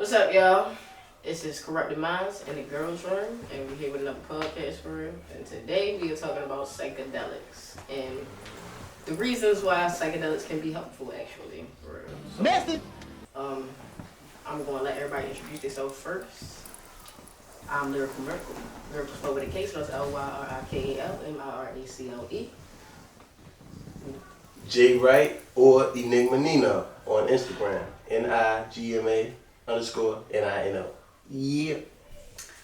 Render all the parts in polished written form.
What's up, y'all? This is Corrupted Minds in the Girls Room, and we're here with another podcast for real. And today we are talking about psychedelics and the reasons why psychedelics can be helpful, actually, for real. So, Message. I'm going to let everybody introduce themselves first. I'm Lyrical Miracle. Lyrical spelled with a K, so that's LYRIKALMIRACLE. J Wright or Enigma Nina on Instagram. NIGMA_NINO. Yeah.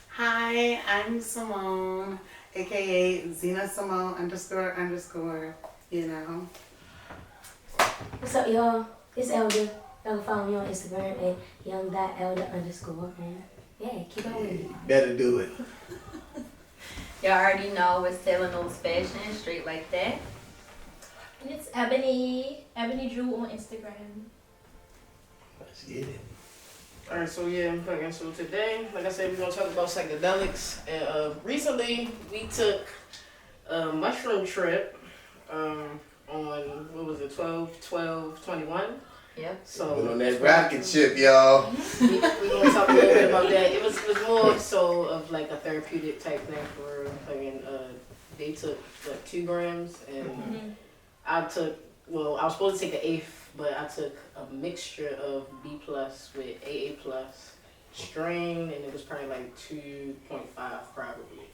Hi, I'm Simone, aka Zena Simone __. You know. What's up, y'all? It's Elder. Y'all can follow me on Instagram at young.elder_. And yeah, keep on with me. Better do it. Y'all already know it's Selling Those Fashion, straight like that. And it's Ebony Drew on Instagram. Let's get it. Alright, so today, like I said, we're going to talk about psychedelics. And recently, we took a mushroom trip on, 12/12/21. Yep. So Went on that rocket ship, y'all. we're going to talk a little bit about that. It was more so of like a therapeutic type thing for, they took like 2 grams and I took, I was supposed to take the 8th, but I took a mixture of B+ with AA+ strain, and it was probably like 2.5 probably.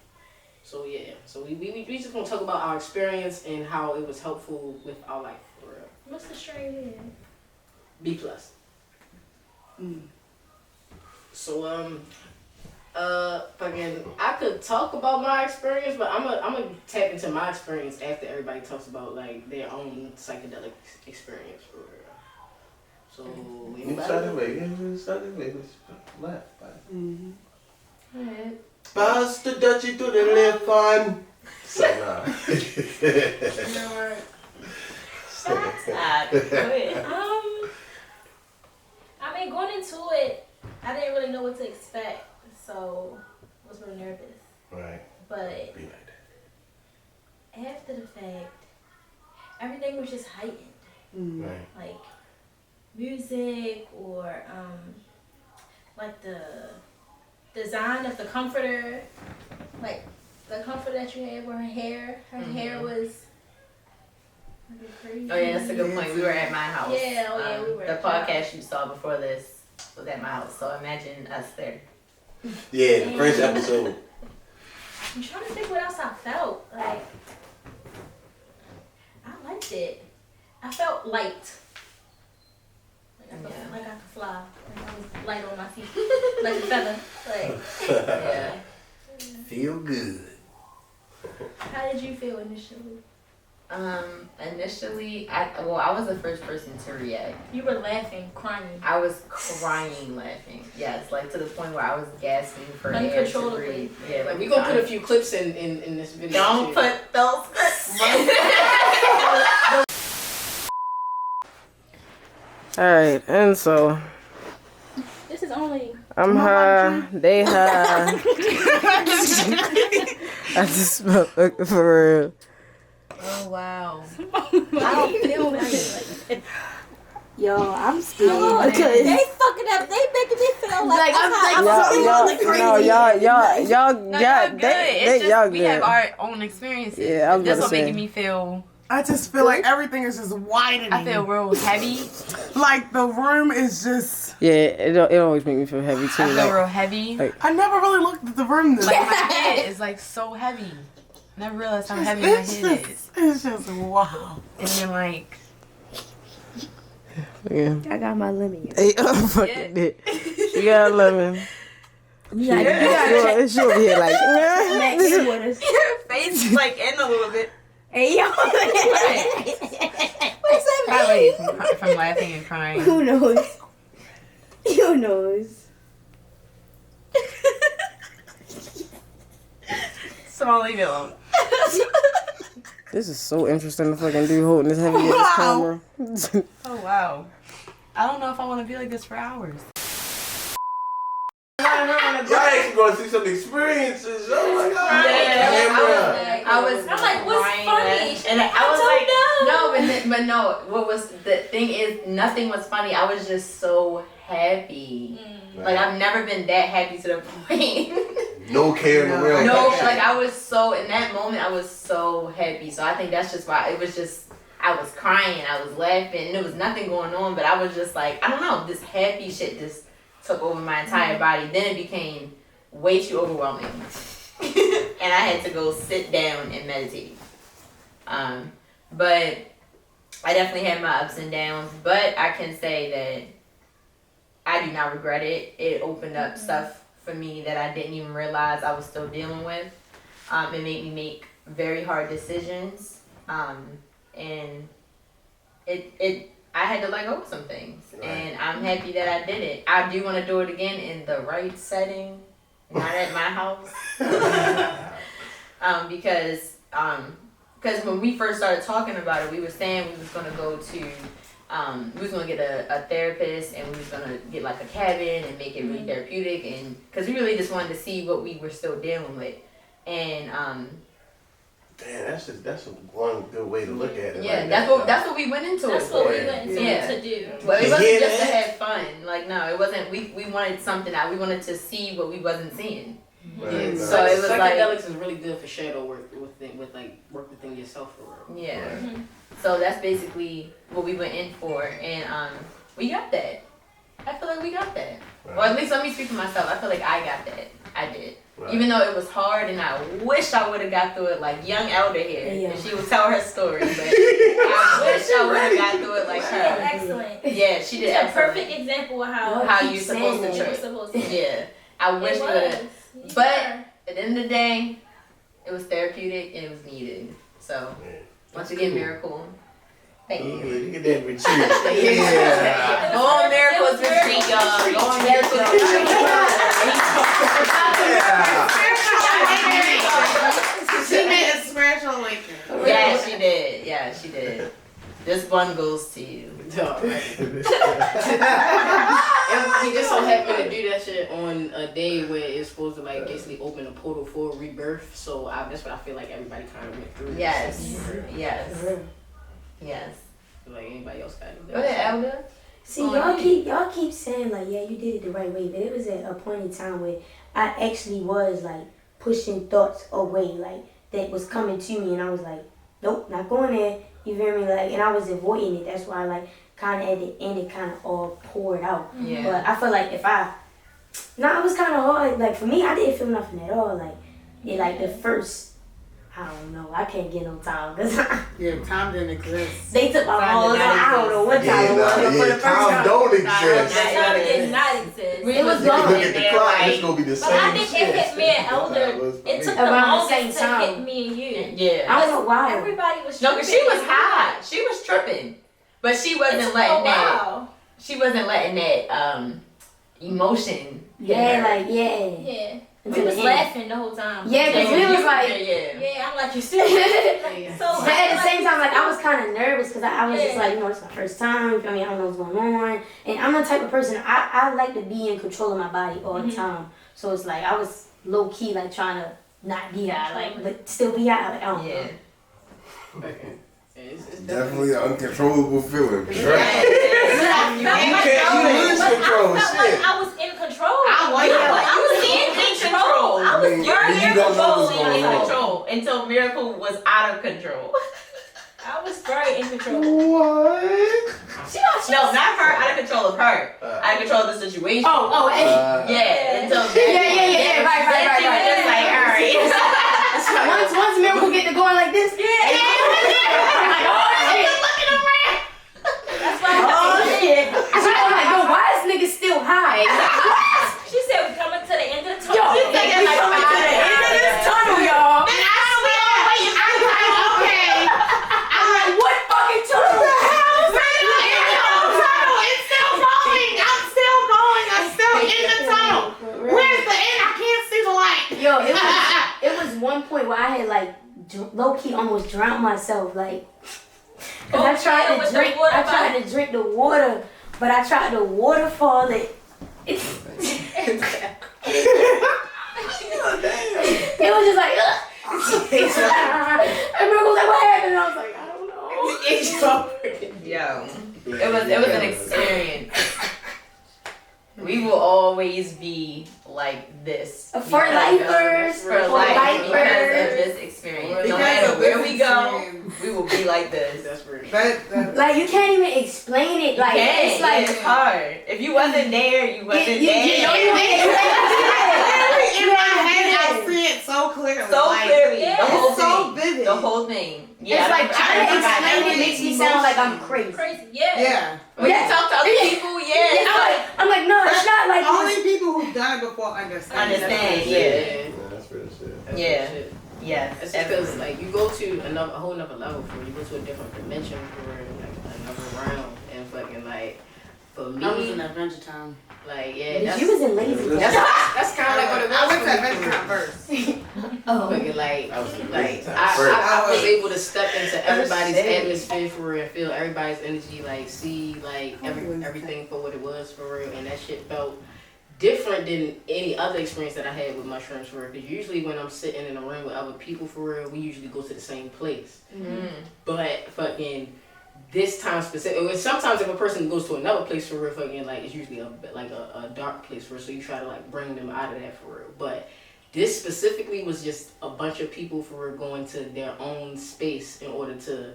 So yeah, so we just gonna talk about our experience and how it was helpful with our life for real. What's the strain in? B+. So I could talk about my experience, but I'm gonna tap into my experience after everybody talks about like their own psychedelic experience for real. So You started with left. Alright. Pass the dutchie to the left one. So nah. You know what? Go ahead. I mean, going into it, I didn't really know what to expect, so I was real nervous. Right. But Be like that. after the fact, everything was just heightened. Right. Like music or like the design of the comforter, like the comforter that you had where her hair was crazy. Oh yeah, that's a good point. We were at my house. Yeah, we were The at podcast you saw before this was at my house, so imagine us there. Yeah, the first episode. I'm trying to think what else I felt. Like, I liked it. I felt light. Like I could fly. Like I was light on my feet. Like a feather. Like, Yeah. Feel good. how did you feel initially? Initially, I was the first person to react. You were laughing, crying. I was crying, laughing. Yes, like to the point where I was gasping for air to Uncontrollably. breathe. Yeah, Like we're gonna put a few clips in this video. Don't too. put those clips. Alright, and so This is only. I'm high, they high. I just smoke for real. Oh wow. I don't feel right. Yo, I'm scared. They Because fucking up. They making me feel like I'm We have our own experiences. Yeah, I was This gonna will say. making me feel. I just feel like everything is just widening. I feel real heavy. like the room is just. Yeah, it always make me feel heavy too. I feel real heavy. like- I never really looked at the room this. Like my head is like so heavy. I never realized how heavy my It's head is. just, it's just wow. And then like, yeah. I got my lemon. Hey, fucking it. You got a lemon. It's over here like. your face is like in a little bit. Hey, yo. What's that Probably mean? from laughing and crying. Who knows? Who knows? So I'll leave it alone. This is so interesting to fucking do holding this heavy ass camera. Oh wow. I don't know if I want to be like this for hours. Y'all actually gonna see some experiences. Oh my god. Yeah, I was I'm like, what's crying, funny? and I was don't like, no, but no. What was the thing is, nothing was funny. I was just so happy. Mm. Like I've never been that happy to the point. No care in the world. No, like I was so in that moment I was so happy. So I think that's just why it was just I was crying, I was laughing, and there was nothing going on, but I was just like, I don't know, this happy shit just took over my entire body. Then it became way too overwhelming. And I had to go sit down and meditate. But I definitely had my ups and downs, but I can say that I do not regret it. It opened up stuff for me that I didn't even realize I was still dealing with. It made me make very hard decisions. And I had to let go of some things. Right. And I'm happy that I did it. I do want to do it again in the right setting, not at my house. Because when we first started talking about it, we were saying we was going to go to, we was going to get a therapist, and we was going to get like a cabin and make it really therapeutic, and because we really just wanted to see what we were still dealing with. And Damn, that's one good way to look at it. yeah, like that's what we went into That's it what for. we went into Yeah. to do. Well, it You wasn't hear just to that? have fun. Like, no, it wasn't. We wanted something out. We wanted to see what we wasn't seeing. Right, So right. it was like- Psychedelics is really good for shadow work with like work within yourself for real. Yeah. Mhm. So that's basically what we went in for, and we got that. I feel like we got that. Right. Or at least let me speak for myself. I feel like I got that. I did. Right. Even though it was hard, and I wish I would have got through it like young Elder here, Yeah. and she would tell her story. But I wish I would have got through it like She did her. excellent. Yeah, she She's did a excellent. perfect example of how How keep you supposed to saying you that. were treat. supposed to. Yeah, I wish It we would have. was. You But were. at the end of the day, it was therapeutic and it was needed. So Yeah. once again, Miracle. Thank you. Look at that retreat. Yeah. Yeah. Go on Miracles Retreat, y'all. Go on Miracles Retreat. She made a spiritual awakening. Yeah, she did. Yeah, she did. This one goes to you. Dog, right. And he just so happened to do that shit on a day where it's supposed to like basically open a portal for rebirth. So that's what I feel like everybody kind of went through. Yes. Yes. Yes. Like anybody else got it. Go ahead, Elder. See, y'all keep saying like, yeah, you did it the right way, but it was at a point in time where I actually was like pushing thoughts away, like that was coming to me, and I was like, nope, not going there. You feel me? Like, and I was avoiding it. That's why, like, kind of at the end, it kind of all poured out. Yeah. But I feel like it was kind of hard. Like for me, I didn't feel nothing at all. Like, it like the first. I don't know. I can't get no time because Yeah, time didn't exist. they took my balls. I don't know what time Yeah, it was. nah, But for the yeah, first time time, don't exist. Time did not exist. it was You can gone. look at the clock, it's gonna be the But I same think shit. it hit me and Elder. It took the Around the longest same to time. hit me and you. Yeah. I don't know why. Everybody was No, because she tripping was and high. She was tripping. But she It wasn't took a letting that. while. She wasn't letting that emotion. hit Yeah, her. like yeah. Yeah. We Until was the end. laughing the whole time. Yeah, 'cause we was like- yeah. Yeah, I'm like, you serious? Yeah. So But at the same time, like I was kind of nervous because I was just Yeah. like, it's my first time. You feel me? I don't know what's going on, and I'm the type of person I like to be in control of my body all the time. So it's like I was low key like trying to not be high, like but still be high. Like I don't Yeah. know. Okay. It's Definitely an uncontrollable feeling. Yeah. You lose control, I felt shit. like I was in control. I like you that. was in control. I was mean, You're then you in don't know control. what's You're in going on. control until Miracle was out of control. I was very in control. What? No, not her. Out of control of her. Out of control of the situation. Oh, and Yeah. Until yeah, right. Then she was just like, all right. once Miracle get to going like this, I'm like, oh shit. That's why Oh shit. I'm like, yo, why is nigga still high? she said we're coming to the end of the Yo, tunnel. we coming to the end of this tunnel, y'all. And I'm like, okay. I'm like, what fucking tunnel? It's still going. I'm still going. I'm still in the tunnel. Where's the end? I can't see the light. Yo, it was one point where I had like low key almost drowned myself, like. Cause I tried to drink. I tried to drink the water, but I tried to waterfall it. It was just like, ugh. And Brooke was like, what happened? And I was like, I don't know. Yo. It was an experience. We will always be like this. For because- lifers, For life because of this experience. No Because matter of where this we go, experience. we will be like this. That's real. That, Like you can't even explain it. Like it's like it's hard. If you wasn't there, you wasn't you there. don't even in my head, I see it so clearly. So like, clearly, Yeah. the whole It's so thing. vivid. The whole thing. Yeah, It's like trying to explain it every makes me sound like I'm crazy. Crazy. Yeah. Yeah. When you talk to other people, yeah, I'm like, no, it's not like Only this. people who've done it before understand. Understand, Yeah. Yeah, that's real shit. That's Yeah. real shit. yes. It's because like you go to a whole nother level for you go to a different dimension for like another round and fucking like for me I was in Adventure Time. like yeah You was in lazy. that's kind of like what it was. I went for to me, Adventure for Time real. first. Oh. Fucking like I was in like lazy time first. I was able to step into everybody's shit. atmosphere for real, feel everybody's energy, like see like everything for what it was for real, and that shit felt different than any other experience that I had with mushrooms for real. Because usually when I'm sitting in a room with other people for real, we usually go to the same place. But fucking this time specific, sometimes if a person goes to another place for real, fucking like it's usually a dark place for real. So you try to like bring them out of that for real. But this specifically was just a bunch of people for real going to their own space in order to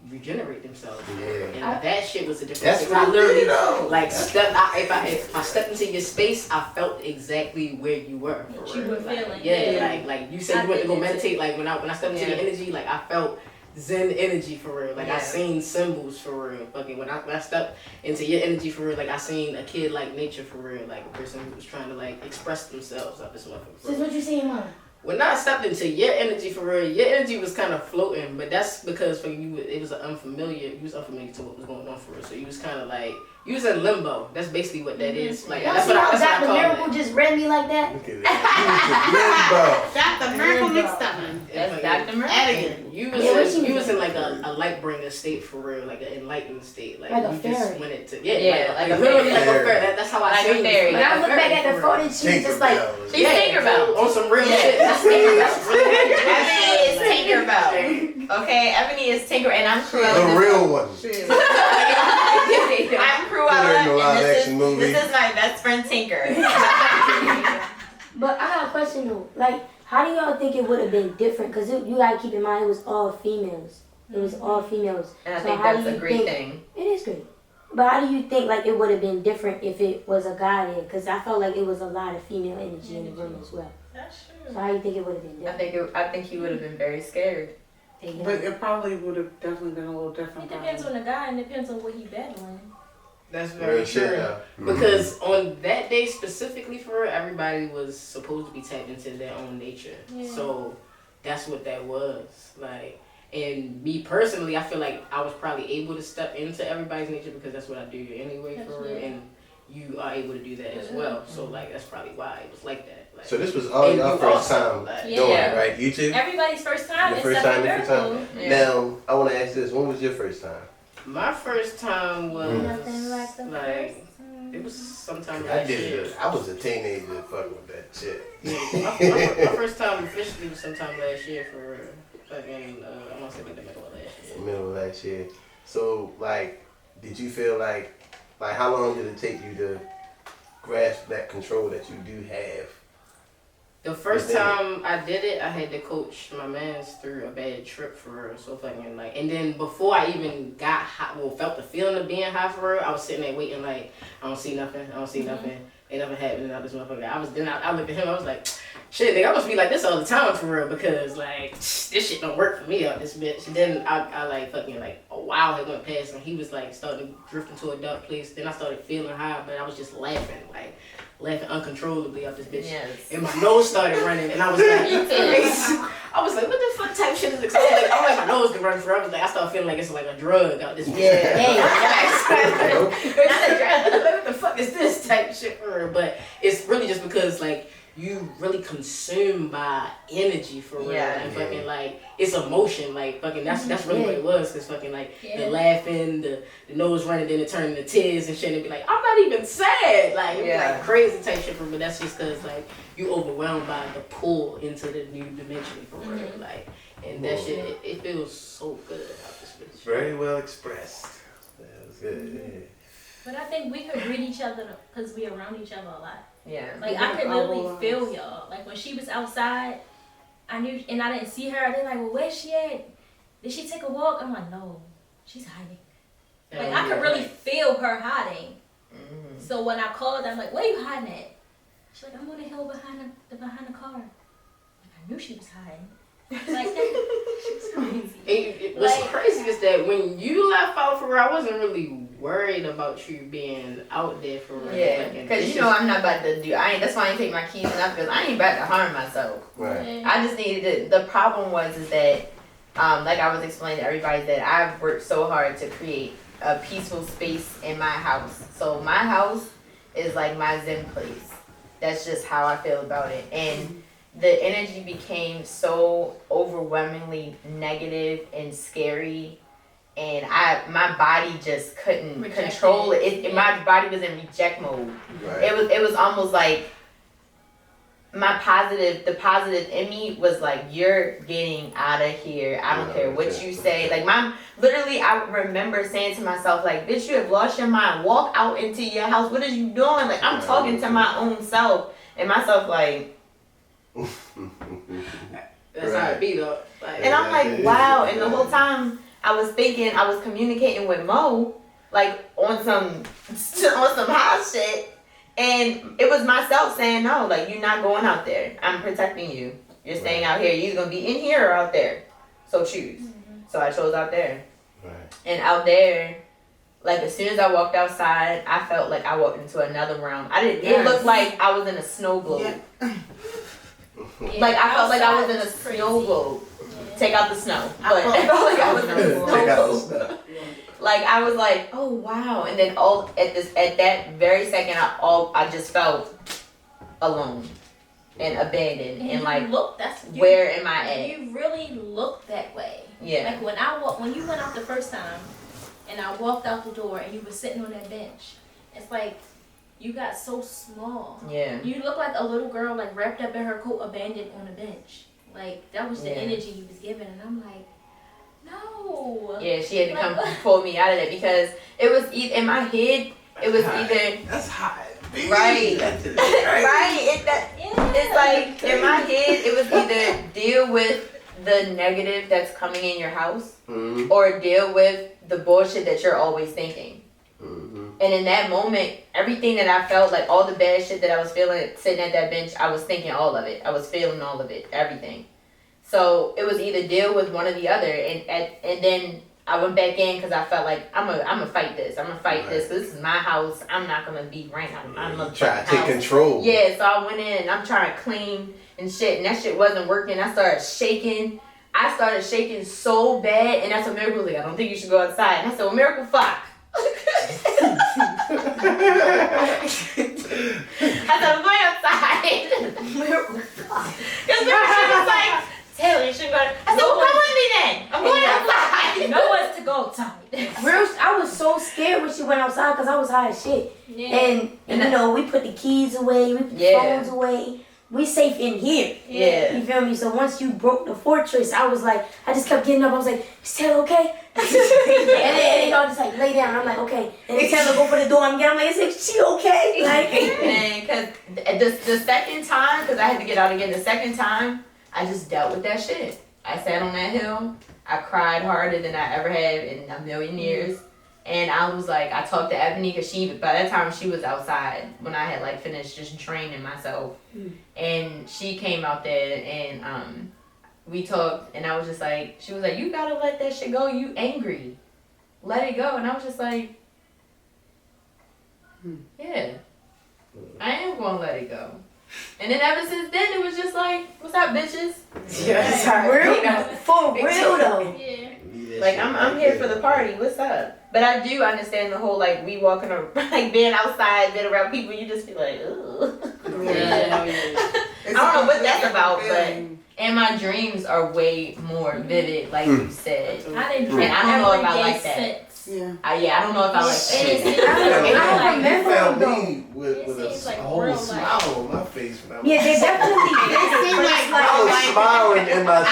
regenerate themselves. Yeah. And that shit was a different That's thing. what I literally know. like if I stepped into your space, I felt exactly where you were. For What you real. were Like, feeling, yeah, yeah. like you said I you went to go did it too. meditate. Like when I stepped into your energy, like I felt Zen energy for real. Like I Yeah. seen symbols for real. Fucking when I stepped into your energy for real, like I seen a kid like nature for real, like a person who was trying to like express themselves out this motherfucker. This is what you saying, Mom. When I stepped into your energy for real, your energy was kind of floating, but that's because for you, it was unfamiliar. You was unfamiliar to what was going on for real, so you was kind of like you was in limbo. That's basically what that is. Like Y'all that's see what how I Dr. call Miracle it. just read me like that? Look at that. Got the miracle mixed up in. That's Dr. Murphy. Editing. You Yeah, what was she in, you was was in like a light bringer state for real, like an enlightened state. Like Like a you just fairy. went into Yeah, like a literally like a fairy. fairy. That's how I Like a seen you. fairy. When I look back at the for real. photo, she's just like, She's Tinkerbell. on some real Yeah. shit. That's really Ebony is Tinkerbell. Okay, Ebony is Tinker, and I'm Cruella. The real one. Shit. I'm Cruella, in the live and this action movie. is my best friend Tinker. but I got a question though. Like, how do y'all think it would have been different? Because you gotta keep in mind it was all females. It was all females. And I So think how that's do a you great think- thing. It is great. But how do you think like it would have been different if it was a guy there? Because I felt like it was a lot of female energy in the room as well. That's So true. how do you think it would have been I different? think he would have been very scared. But it probably would have definitely been a little It different. depends on the guy and depends on what he battling. That's very Real shit, true. yeah. Because on that day specifically for real, everybody was supposed to be tapped into their own nature. Yeah. So that's what that was. Like, and me personally, I feel like I was probably able to step into everybody's nature because that's what I do anyway for real. Yeah. And you are able to do that as well. So like that's probably why it was like that. Like, So this was all and your you first also, time like, doing Yeah. it, right? You too? Everybody's first time Your first except time, for your first Miracle. time? Yeah. Now, I want to ask this. When was your first time? My first time was Nothing like the like first time. it was sometime I last did year. it. I was a teenager fucking with that shit. My first time officially was sometime last year for fucking I want to say like the middle of last year. Middle of last year. So, like, did you feel like how long did it take you to grasp that control that you do have? The first Within it. time I did it, I had to coach my mans through a bad trip for real. So fucking like, and then before I even got high, felt the feeling of being high for real, I was sitting there waiting like, I don't see nothing, nothing, ain't nothing happening out this motherfucker. I looked at him, I was like, shit, nigga, I must be like this all the time for real because like this shit don't work for me out this bitch. And then I like fucking like a while had went past and he was like starting to drift into a dark place. Then I started feeling high, but I was just laughing uncontrollably out this bitch. Yes. And my nose started running, and I was like, what the fuck type shit is this? I'm like, my nose can run forever. Like, I started feeling like it's like a drug out this bitch. Yeah. Not a drug. What the fuck is this type shit for real? But it's really just because like you really consumed by energy for real. Yeah. And fucking like it's emotion. Like fucking that's really what it was. Cause fucking like the laughing, the nose running, then it turned into tears and shit. And be like, I'm not even sad. Like it was like crazy type shit for me. That's just cause like you overwhelmed by the pull into the new dimension for real. Like and that shit, it feels so good out this bitch. Very well expressed. That was good. Yeah. But I think we could read each other because we around each other a lot. Yeah. Like I could literally feel y'all. Like when she was outside, I knew, and I didn't see her. They're like, well, where's she at? Did she take a walk? I'm like, no, she's hiding. Like I could really feel her hiding. Mm-hmm. So when I called, I'm like, where you hiding at? She's like, I'm on the hill behind the car. Like, I knew she was hiding. Like she was crazy. What's crazy is that when you left out for real, I wasn't really worried about you being out there for real. Yeah, because I'm not about to do. That's why I ain't take my keys and I feel I ain't about to harm myself. Right. I just needed the problem is that, like I was explaining to everybody, that I've worked so hard to create a peaceful space in my house. So my house is like my zen place. That's just how I feel about it. And the energy became so overwhelmingly negative and scary, and my body just couldn't control it. My body was in reject mode. Right. It was almost like the positive in me was like, you're getting out of here. I don't care what you say. Like literally I remember saying to myself, like, bitch, you have lost your mind. Walk out into your house. What are you doing? Like, I'm talking to my own self, and myself like, that's how it be though. Like, and I'm like, wow. And the whole time I was thinking, I was communicating with Mo, like on some high shit. And it was myself saying, no, like, you're not going out there. I'm protecting you. You're staying out here. You're either going to be in here or out there. So choose. So I chose out there. Right. And out there, like, as soon as I walked outside, I felt like I walked into another realm. It looked like I was in a snow globe. Yeah. Like, I felt like I was in a snow globe. Take out the snow. But I felt like I was in a snow globe. Like, I was like, oh wow. And then at that very second, I just felt alone and abandoned and like, where am I at? You really look that way. Yeah. Like when you went out the first time, and I walked out the door, and you were sitting on that bench. It's like you got so small. Yeah. You look like a little girl, like wrapped up in her coat, abandoned on a bench. Like that was the energy you was giving, and I'm like, no. Yeah, she had to come pull me out of that because it was in my head. It was either that's hot. Right. Right. It's like in my head, it was either deal with the negative that's coming in your house, or deal with the bullshit that you're always thinking. And in that moment, everything that I felt, like all the bad shit that I was feeling sitting at that bench, I was thinking all of it. I was feeling all of it, everything. So it was either deal with one or the other, and then I went back in because I felt like I'm gonna fight this. I'm gonna fight this. This is my house. I'm not gonna be right. I'm gonna try to take control. Yeah, so I went in and I'm trying to clean and shit, and that shit wasn't working. I started shaking. I started shaking so bad, and that's what Miracle was like, I don't think you should go outside. And I said, well, Miracle, fuck. I said, I'm going outside. Miracle, fuck. Because Miracle, she was like, Taylor, you shouldn't go. I said, well, come with me then. I'm going outside. You know it's to go outside. I was so scared when she went outside because I was high as shit. Yeah. And you know, we put the keys away, we put the phones away. We safe in here. Yeah. You feel me? So once you broke the fortress, I was like, I just kept getting up. I was like, is Taylor okay? and then y'all just like lay down. I'm like, okay. And then Taylor go for the door and get. I'm like, is she okay? Like, man, because the second time, because I had to get out again. The second time, I just dealt with that shit. I sat on that hill. I cried harder than I ever have in a million years. And I was like, I talked to Ebony because by that time she was outside when I had like finished just training myself. And she came out there and we talked, and I was just like, she was like, you gotta let that shit go. You angry. Let it go. And I was just like, yeah, I am gonna let it go. And then ever since then, it was just like, what's up, bitches? for real though. Yeah. Like, I'm here for the party. What's up? But I do understand the whole, like, we walking around, like, being outside, being around people, you just be like, ugh. Yeah. I don't know what that's about, but, and my dreams are way more vivid, like you said. I didn't And drink I don't know if I every day like that. since. Yeah. I don't know if I like It that. is- I don't remember You found though. me with It a seems like whole real smile life. on my face when I was. Yeah, they definitely did. It seemed But like it's I was smiling in my I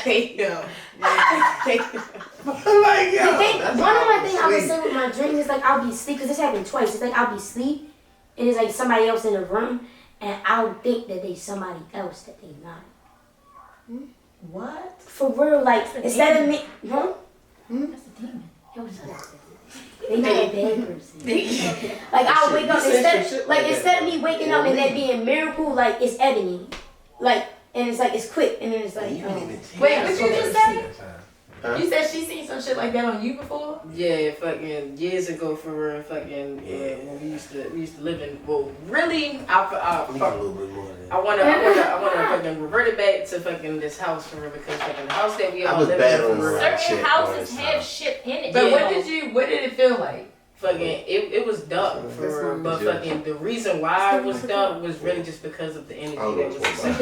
sleep. don't like that. Like, yo, that's one of how my I things I would sleep. say with my dreams is like I'll be asleep, because this happened twice. It's like I'll be asleep and it's like somebody else in the room and I'll think that they somebody else that they not. What? For real, like That's a instead of demon. me, huh? That's a demon. They not a bad person. Like I'll wake up You said some instead, shit like like instead that, of me though. waking Yeah, up and me. that being miracle, like it's ebony, like and it's like it's quick and then it's like You didn't even take Wait, that what you so just much say? that time. Huh? You said she seen some shit like that on you before? Yeah, fucking years ago for real, fucking when we used to live in. Well, really, We need a little bit more of that. I wanna fucking revert it back to fucking this house for real, because fucking the house that we I all was live battling in for real. around. Certain shit, houses boy, have so. shit in it. But Yeah. what did it feel like? Fucking it was dark This for real, one but was yours. fucking the reason why it was dark was really just because of the energy Oh, that was that's inside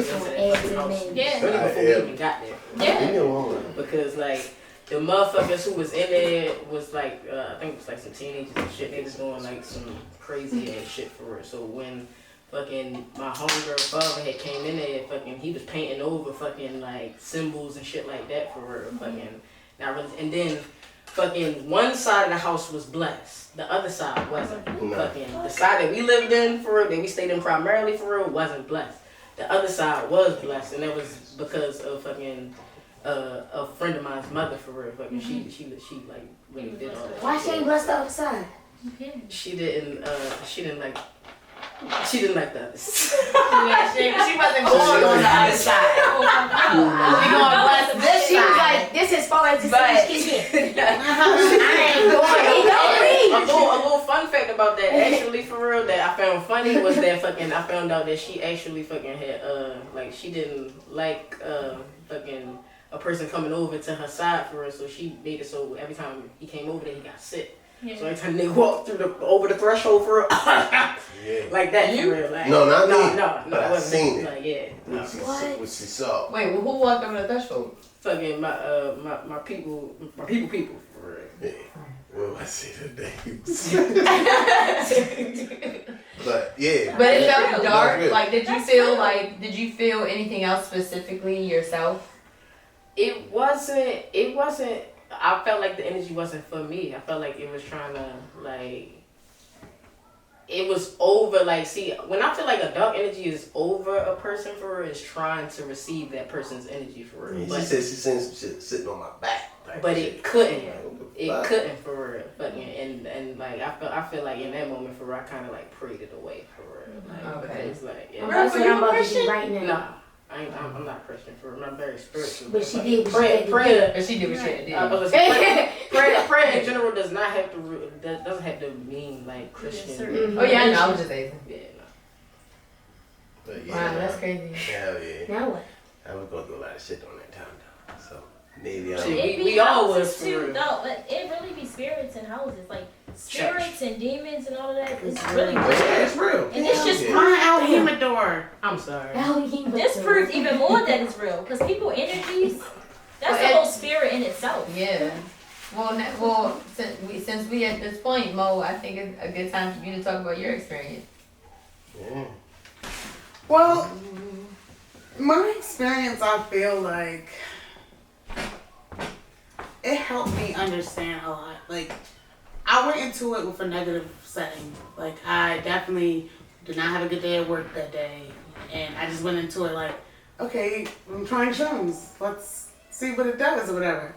what the house. Yeah. Really before we even got there. Yeah. Leave me alone. Because like the motherfuckers who was in there was like I think it was like some teenagers and shit. They was doing like some crazy ass shit for real. So when fucking my homegirl father had came in there, fucking he was painting over fucking like symbols and shit like that for real. Fucking not really. And then fucking one side of the house was blessed, the other side wasn't. No. Fucking the side that we lived in for real, that we stayed in primarily for real, wasn't blessed. The other side was blessed, and that was because of fucking a friend of mine's mother for real. Fucking she like really did all that. Why she ain't blessed the other side? She didn't like the others. Yeah, she wasn't going on the other side. She going bless this She was side. like, this is far as the But- stage can get. I ain't going. He don't leave. A little fun fact about that, actually, for real, that I found funny was that fucking I found out that she actually fucking had like she didn't like fucking a person coming over to her side for real, so she made it so every time he came over there he got sick. Yeah. So every time they walked over the threshold for real, Yeah. like that for real, like No, not me. no, But I it wasn't seen it. like yeah, no. What? What she saw. Wait, well, who walked over the threshold? Fucking my people for real. Yeah. Well, I see the names. But yeah. But it felt Real. dark. Real. Like, did you feel anything else specifically yourself? It wasn't. I felt like the energy wasn't for me. I felt like it was trying to like. It was over. Like, see, when I feel like a dark energy is over a person for real, is trying to receive that person's energy for real. She But, said she seen some shit sitting on my back. type but shit. it couldn't. Like, what the It fuck? couldn't for real. Fucking and like I feel like in that moment for real, I kind of like prayed it away for real. Like, Okay. It's like yeah. That's what I'm about to do right now. Nah, I'm not Christian for real. I'm very spiritual. But she Like, did what she had to prayer. But she did what she had to do. I was saying, prayer in general does not have to doesn't have to mean like Christian. certain- Oh yeah, I know. I was just asking. Yeah, But yeah. Wow, that's crazy. Hell yeah. Now what? I was going through a lot of shit on that time though. So maybe Shit. I'm. It be We all houses was for too, real. though. But it really be spirits in houses, like spirits and demons and all of that. It's It's really real. real. Yeah, it's real. And it's just Yeah. My El Humidor. I'm sorry. This proves even more that it's real, because people energies, that's Well, the it- whole spirit in itself. Yeah. Well, since we at this point, Mo, I think it's a good time for you to talk about your experience. Yeah. Well, my experience, I feel like it helped me understand a lot. Like, I went into it with a negative setting. Like, I definitely did not have a good day at work that day. And I just went into it like, okay, I'm trying shrooms. Let's see what it does or whatever.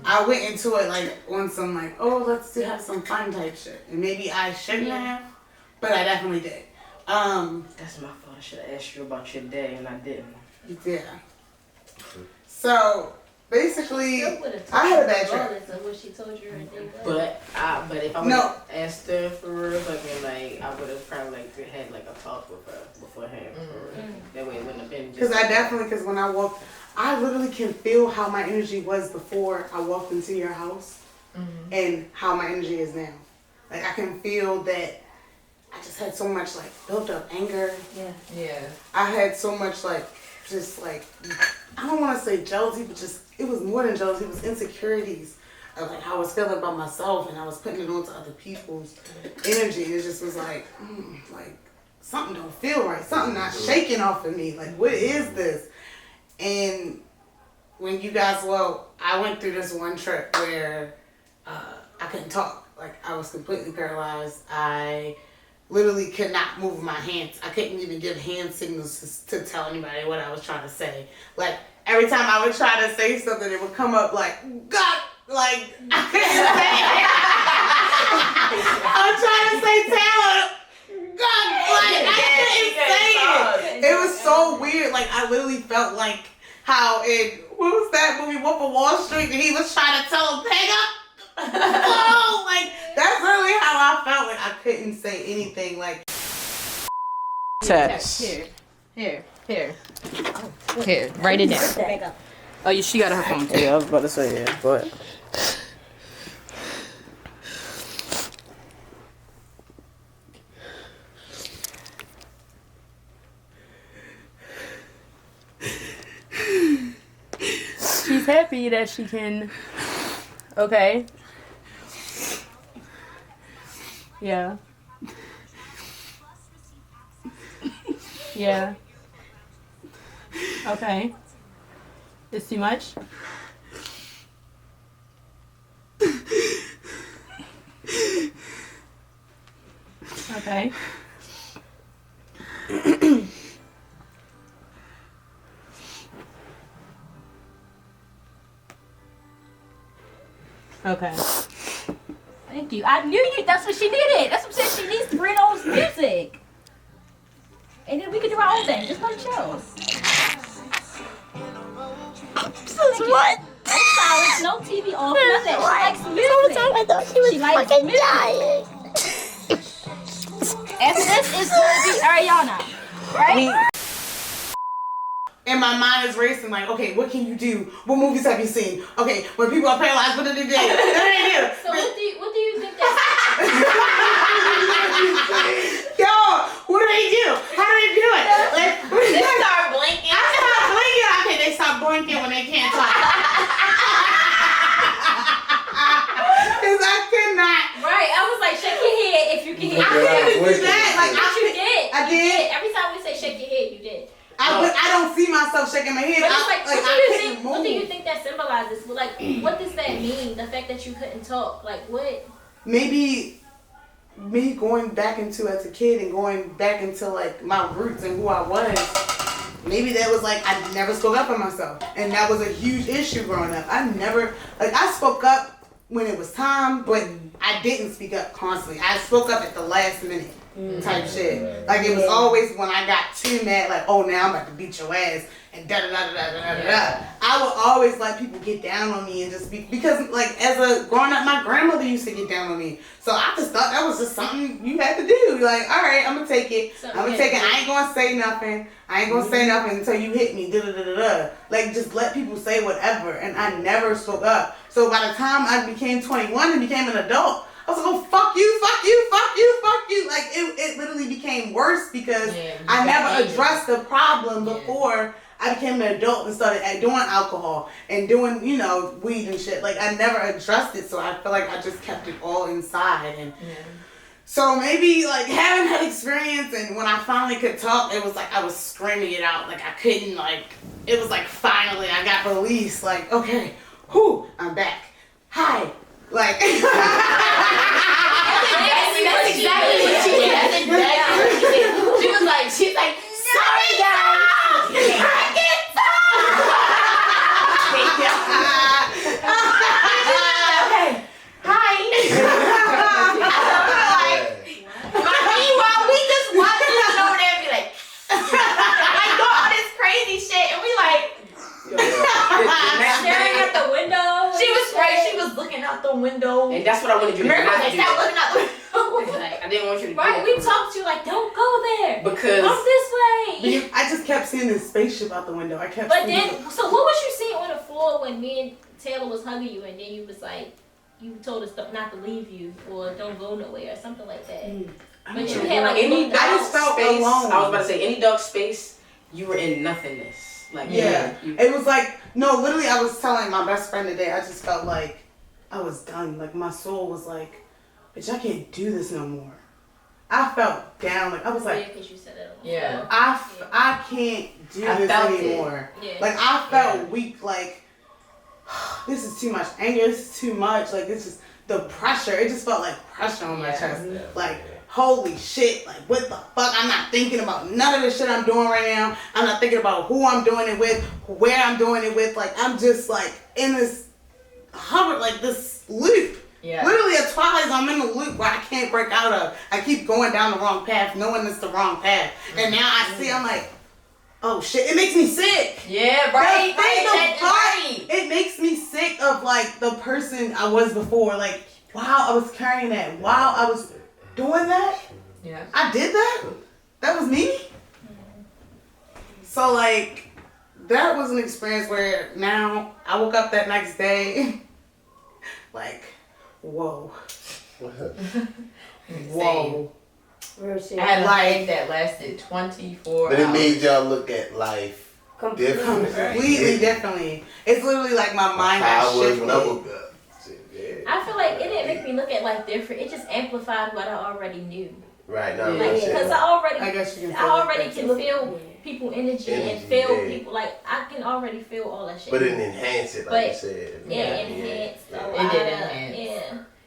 I went into it like on some like, oh, let's have some fun type shit. And maybe I shouldn't have, but I definitely did. That's my fault. I should have asked you about your day and I didn't. Yeah. So basically, Still would've I had a bad told trip. regardless of what she told you or anything. But But if I would No. have asked her for real, fucking like I would have probably like had like a talk with her beforehand. For real. That way it wouldn't have been just. Because when I walked, I literally can feel how my energy was before I walked into your house and how my energy is now. Like, I can feel that I just had so much like built up anger. Yeah. I had so much like, just like, I don't want to say jealousy, but just, it was more than jealousy. It was insecurities of like how I was feeling about myself, and I was putting it onto other people's energy. And it just was like something don't feel right. Something not shaking off of me. Like, what is this? And when you guys, I went through this one trip where I couldn't talk. Like, I was completely paralyzed. I literally could not move my hands. I couldn't even give hand signals to tell anybody what I was trying to say. Like, every time I would try to say something, it would come up like, God, like, I couldn't say it. I was trying to say talent. God, like, I couldn't say it. It was so weird. Like, I literally felt like how in, what was that movie, Wolf of Wall Street, and he was trying to tell him, pay up. Oh, like, that's really how I felt. Like, I couldn't say anything. Like, Text. Here, write it down. Oh, yeah, she got her phone too. I was about to say yeah, but. She's happy that she can. Okay. Yeah. Yeah. Okay. It's too much? Okay. Okay. Thank you. I knew you. That's what she needed. That's what I'm saying. She needs Bruno's music. And then we can do our own thing. Just like shows. What? No silence, no TV off, nothing. She likes music. I thought she was fucking dying. After this is going to be Ariana. Right? and my mind is racing. Like, okay, what can you do? What movies have you seen? Okay, when people are paralyzed, what do they do? So what do you think that? Yo, what do they do? How do they do it? Like, They start blinking. I start blinking. Okay, they stop blinking when they can't talk. Cause I could not. Right, I was like, shake your head if you can hear. I couldn't do that. Like, You did. I did. Every time we say shake your head, you did. I don't see myself shaking my head. But it's like, what do you move. think that symbolizes? Like, what does that mean? The fact that you couldn't talk, like, what? Maybe me going back into as a kid and going back into like my roots and who I was. Maybe that was like I never spoke up for myself, and that was a huge issue growing up. I spoke up when it was time, but I didn't speak up constantly. I spoke up at the last minute. Type shit. Like it was always when I got too mad, like, oh, now I'm about to beat your ass and da da da da da da da da. I would always let people get down on me and just be, because like as a growing up, my grandmother used to get down on me. So I just thought that was just something you had to do. Like, all right, I'm gonna take it. I'm gonna take it. I ain't gonna say nothing. I ain't gonna say nothing until you hit me. Da da da da da. Like just let people say whatever, and I never spoke up. So by the time I became 21 and became an adult, I was like, oh, fuck you, fuck you, fuck you, fuck you. Like, it literally became worse because I never addressed the problem before I became an adult and started doing alcohol and doing, weed and shit. Like, I never addressed it, so I feel like I just kept it all inside. And so maybe, like, having that experience and when I finally could talk, it was like I was screaming it out. Like, I couldn't, like, it was like finally I got released. Like, okay, I'm back. Hi. Like, That's exactly what she did. That's exactly what she did. She's like, sorry guys, I can't talk. okay, hi. Meanwhile, we just watching this over there and be like do all this crazy shit, and we like Staring at the window. She was looking out the window. And that's what I wanted you to do. Remember, they stopped looking out the window. Like, I didn't want you to do Right, that. we talked to you like, don't go there. Because Come this way. I just kept seeing this spaceship out the window. I kept But seeing then, so what was you seeing on the floor when me and Taylor was hugging you, and then you was like, you told us not to leave you or don't go nowhere or something like that. But you had like any dark I just felt space, alone. I was about to say, any dark space, you were in nothingness. Like, it was like, no, literally I was telling my best friend today, I just felt like I was done. Like my soul was like, bitch, I can't do this no more. I felt down. Like I was like, because you said it. Yeah. I can't do this anymore. Yeah. Like I felt weak. Like this is too much anger, this is too much, like it's just the pressure, it just felt like pressure on my chest. Like, holy shit, like what the fuck? I'm not thinking about none of the shit I'm doing right now. I'm not thinking about who I'm doing it with, where I'm doing it with. Like, I'm just like in this like this loop. Yeah. Literally a Twilight Zone. I'm in a loop where I can't break out of. I keep going down the wrong path, knowing it's the wrong path. And now I see, I'm like, oh shit, it makes me sick. Yeah, right. It makes me sick of like the person I was before. Like, wow, I was carrying that. Wow, I was doing that. Yeah. I did that. That was me. So like, that was an experience where now I woke up that next day, like, whoa. Whoa. Real shit. I had a life that lasted 24 But it hours. made y'all look at life differently. Completely differently. It's literally like my mind How got I was shifted. when I woke up. I feel like it didn't make me look at life different. It just amplified what I already knew. Right now, Like, because I guess you can I feel already it. can feel people energy and Energy, feel yeah. people. Like, I can already feel all that shit. But it enhanced it, like But you said. it enhanced a lot. It did enhance.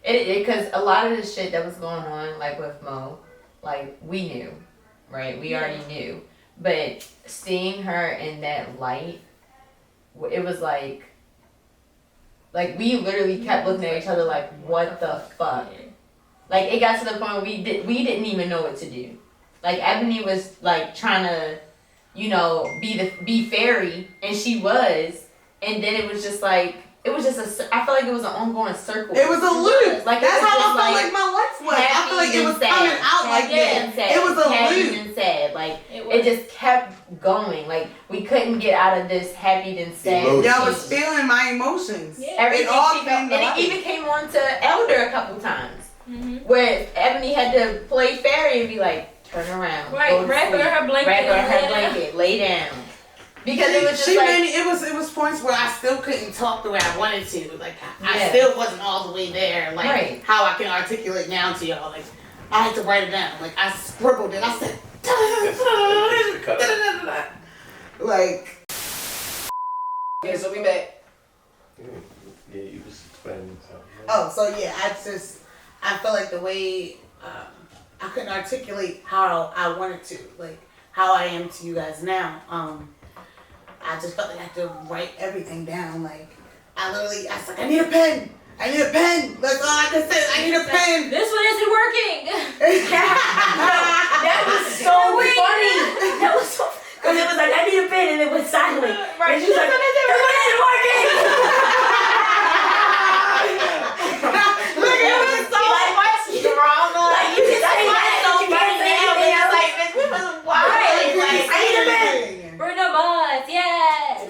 Yeah. Because a lot of the shit that was going on, like with Mo, like we knew, right? We already knew. But seeing her in that light, it was like we literally kept looking at each other like, what the fuck? Like, it got to the point where we didn't even know what to do. Like, Ebony was like trying to, be fairy, and she was, and then it was just like, I feel like it was an ongoing circle. It was a loop. Like, that's it was how I just, felt like my life was. I feel like it was coming out like that. It was a loop. And sad. Like, it just kept going. Like, we couldn't get out of this happy and sad. Emotions. Y'all was feeling my emotions. Yeah. Everything It all she felt, came to and life. it even came on to Elder a couple times. Mm-hmm. Where Ebony had to play fairy and be like, turn around. go Right, to wrap her sleep. in her blanket. Wrap her in her and lay down. blanket, lay down. Because it was just she like, made me, it was points where I still couldn't talk the way I wanted to. Like, I Yeah. still wasn't all the way there. Like, Right. how I can articulate now to y'all. Like, I had to write it down. Like, I scribbled it. I said, like, Okay, so we back. Yeah, you was explaining something. oh, so yeah, I feel like the way I couldn't articulate how I wanted to, like how I am to you guys now. I just felt like I had to write everything down. Like, I was like, I need a pen. I need a pen. That's all I could say. I need a pen. This one isn't working. That was so funny. That was so because it was like, I need a pen, and it was silent. Right. And she was like, this one isn't working. look, it was so much drama. Like, you just say that, so you can't say anything else. like, bitch, we was wild. Like, I need a pen. Bruno Mars, yes.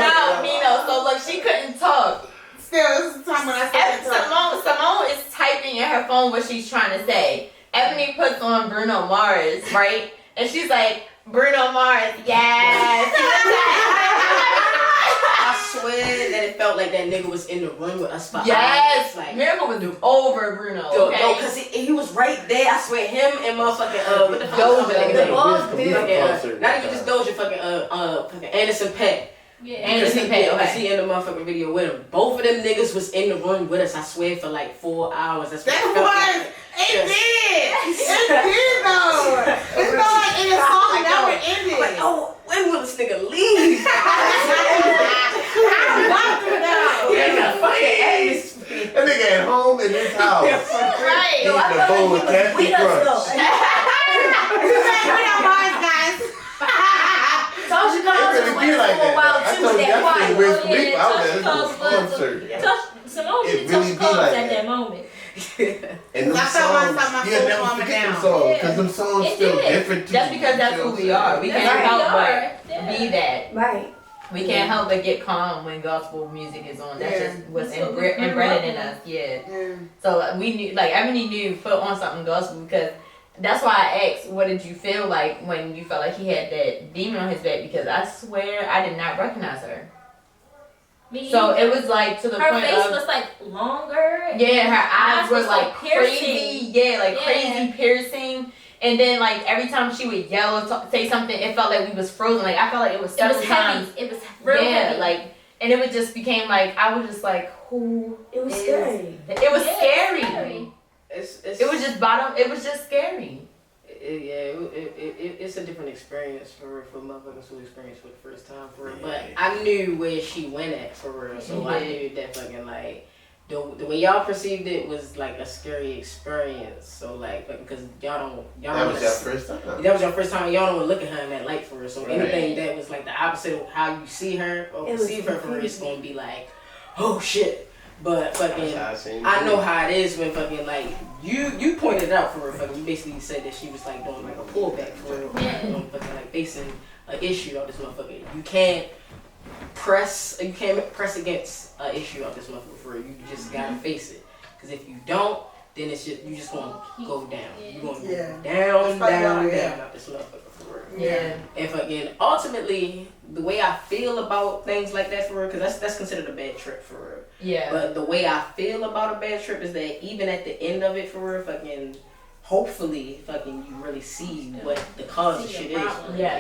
No, Nino. So look, she couldn't talk. Still, this is the time when I said Simone is typing in her phone what she's trying to say. Ebony puts on Bruno Mars, right? And she's like, Bruno Mars, yes. I swear that it felt like that nigga was in the room with us. Yes. Like, Miracle was over Bruno. Okay? no, cause he was right there. I swear, him and motherfucking what the fuck? Doja. The boss Wiz did Khalifa not even just Doja, fucking Anderson .Paak. Yeah. Anderson .Paak, Because okay. he in the motherfucking video with him. Both of them niggas was in the room with us. I swear for like 4 hours. That's what it felt like. it did. It did though. It felt like in a song never ended. Like, oh, when will this nigga leave? That nigga at home in his house. Right. Eating a bowl of Captain Crunch. Tasha calls It us really be like for a while that. I too. told That Justin quiet. Wiz Oh, yeah, Khalifa out Tasha there calls at the concert. Simone It did really touch be calls like at that. that moment. And them I felt songs, myself, my you'll soul never calming forget them down. songs, because them songs It feel did. different to That's you. because that's You know who what we I'm are. We saying? can't help but Yeah. be that. Right. We can't help but get calm when gospel music is on. That's Yeah. just what's That's what we grew embedded up in on. us. Yeah. Yeah. So we knew, like Ebony knew, put on something gospel because that's why I asked, what did you feel like when you felt like he had that demon on his back? Because I swear I did not recognize her. Me So either. it was like to the her point face of, was like longer. yeah, her eyes were was like piercing. crazy, yeah, like Yeah. crazy piercing, And then like every time she would yell or say something, it felt like we was frozen. Like I felt like it was several times. Heavy. It was real heavy. Like, and it would just became like I was just like, who? It was scary. It was scary. It was just bottom. It was just scary. It's a different experience for motherfuckers who experience for the first time for real. But I knew where she went at for real, so I knew that fucking like the way y'all perceived it was like a scary experience. So like because y'all That was your first time. That was your first time. Y'all don't want to look at her in that light for real. So anything that was like the opposite of how you see her or perceive her for real, it's gonna be like, oh shit. But fucking, I know how it is when fucking like you pointed it out for her. Fucking, you basically said that she was like doing like a pullback for real, fucking like facing an issue of this motherfucker. You can't press against an issue of this motherfucker for real. You just gotta face it. Cause if you don't, then it's just you just gonna go down. You gonna go down out this motherfucker. Yeah. And fucking ultimately, the way I feel about things like that for real, because that's considered a bad trip for real. Yeah. But the way I feel about a bad trip is that even at the end of it for real, fucking, hopefully, fucking, you really see what the cause of shit is. Yeah.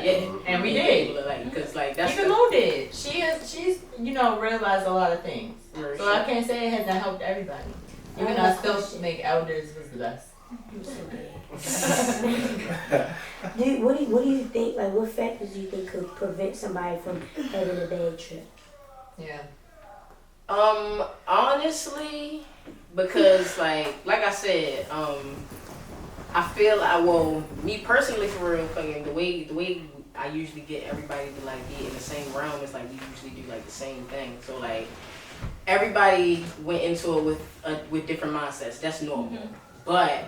And we did. Like, cause like that's even Mo did. She's realized a lot of things. So I can't say it hasn't helped everybody. Even though I still think Elders was the best. What do you think? Like, what factors do you think could prevent somebody from having a bad trip? Yeah. Honestly, because like I said, I feel me personally for real, fucking the way I usually get everybody to like be in the same realm is like we usually do like the same thing. So like everybody went into it with different mindsets. That's normal, but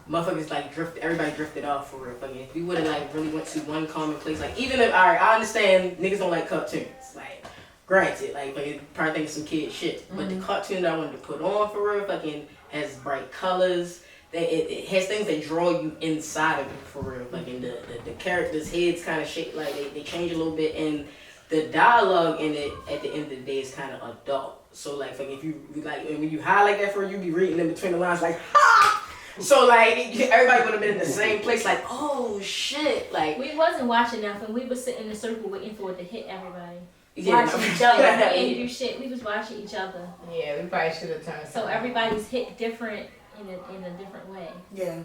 motherfuckers like everybody drifted off for real. Fucking if we would have like really went to one common place, like even if I understand niggas don't like cartoons, like granted, like probably think some kid shit, but the cartoon that I wanted to put on for real, fucking has bright colors. It has things that draw you inside of it for real. Like in the characters' heads kind of shaped like they change a little bit, and the dialogue in it at the end of the day is kind of adult. So like if you like when you highlight that for real, you be reading in between the lines like ha. So like everybody would have been in the same place like oh shit like we wasn't watching nothing. We was sitting in a circle waiting for it to hit everybody. Yeah, watching each other. We didn't do shit. We was watching each other. Yeah, we probably should have turned. So everybody's hit different in a different way. Yeah.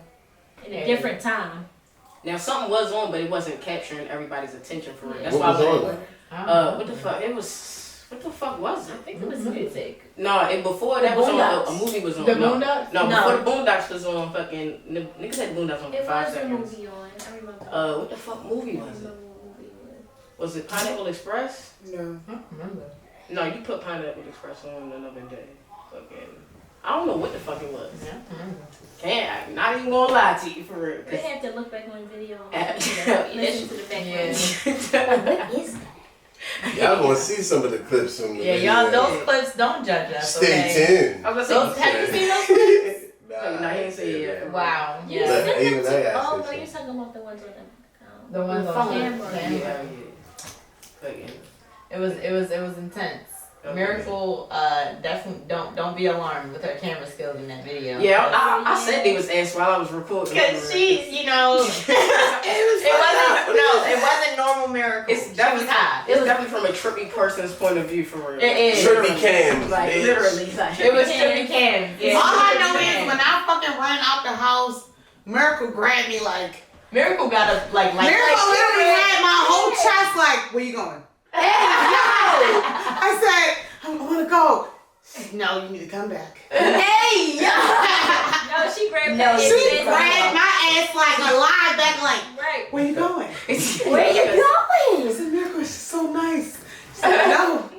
In a different time. Now something was on, but it wasn't capturing everybody's attention for it. That's what why was I on? was like, what the fuck? It was. What the fuck was it? I think it was music. No, and before that was on, a movie was on. The Boondocks? No, before the Boondocks was on, fucking niggas had Boondocks on for 5 seconds. It was a movie on. I remember. What the fuck movie was it? Was it Pineapple Express? No. I don't remember. No, you put Pineapple Express on another day. Fucking, I don't know what the fuck it was. Yeah, I remember. I'm not even gonna lie to you for real. We have to look back on the video. Listen to the background. What is that? Y'all gonna see some of the clips from the video. Y'all, those clips don't judge us. Stay tuned. I was gonna say, Have you seen those clips? nah, he ain't say it yet. Wow. You Yeah. sent But even them I to, got oh, no, shit. you're talking about the ones on The ones the on camera. camera. Fucking. It was intense. Miracle, definitely don't be alarmed with her camera skills in that video. Yeah, I said they was ass while I was recording. Because she's, it wasn't normal Miracle. It's definitely high. It's definitely from a trippy person's point of view for real. It is. Trippy cams, like bitch. literally. Like, It was trippy cam. Yeah. All I know is when I fucking ran out the house, Miracle grabbed me like. Miracle got a like. Miracle literally had my whole chest like, where you going? Hey, yo! I said, I want to go. No, you need to come back. Hey, yo! No, she grabbed She grabbed my ass like a lie back like, right. where you going? Where you I going? said, Miracle, she's so nice. She said, no,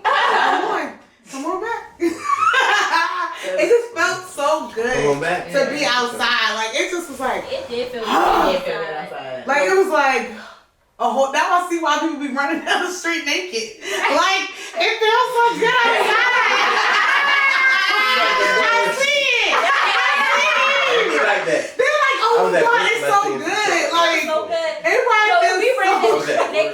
come on back. It just felt so good Come on back. to be outside. Like, it just was like, It did feel good. outside. like it was like a whole. Now I see why people be running down the street naked. Like it feels so good outside. I see it. Be like that. They're like, oh my god, it's so good. Like So good. everybody Yo, feels we ran so.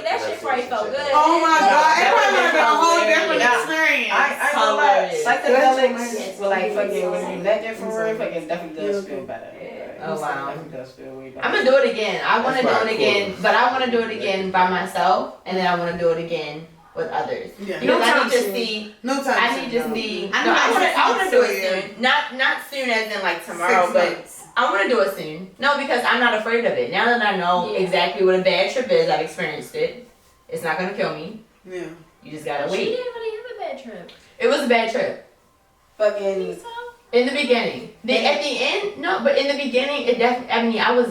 that shit probably felt good. Oh my god, everybody would have been a whole different Yeah. experience. I gonna lie. Hilarious. Psychedelics were like fucking when you naked for real, fucking definitely does feel better. Oh, wow. It does feel way better. I'm gonna do it again. I want to do That's it probably again, cool. but I want to do it again by myself, and then I want to do it again with others. Yeah. Because I time need to soon. see. No time I soon, need to no. see. I No, know I want to do so, it yeah. soon. Not soon as in like 6 tomorrow, but months. I want to do it soon. No, because I'm not afraid of it. Now that I know Yeah. exactly what a bad trip is, I've experienced it. It's not gonna kill me. Yeah. You just gotta She wait. didn't really have a bad trip. It was a bad trip. Fucking. So? In the beginning. At the end, no, but in the beginning, it definitely, I mean, I was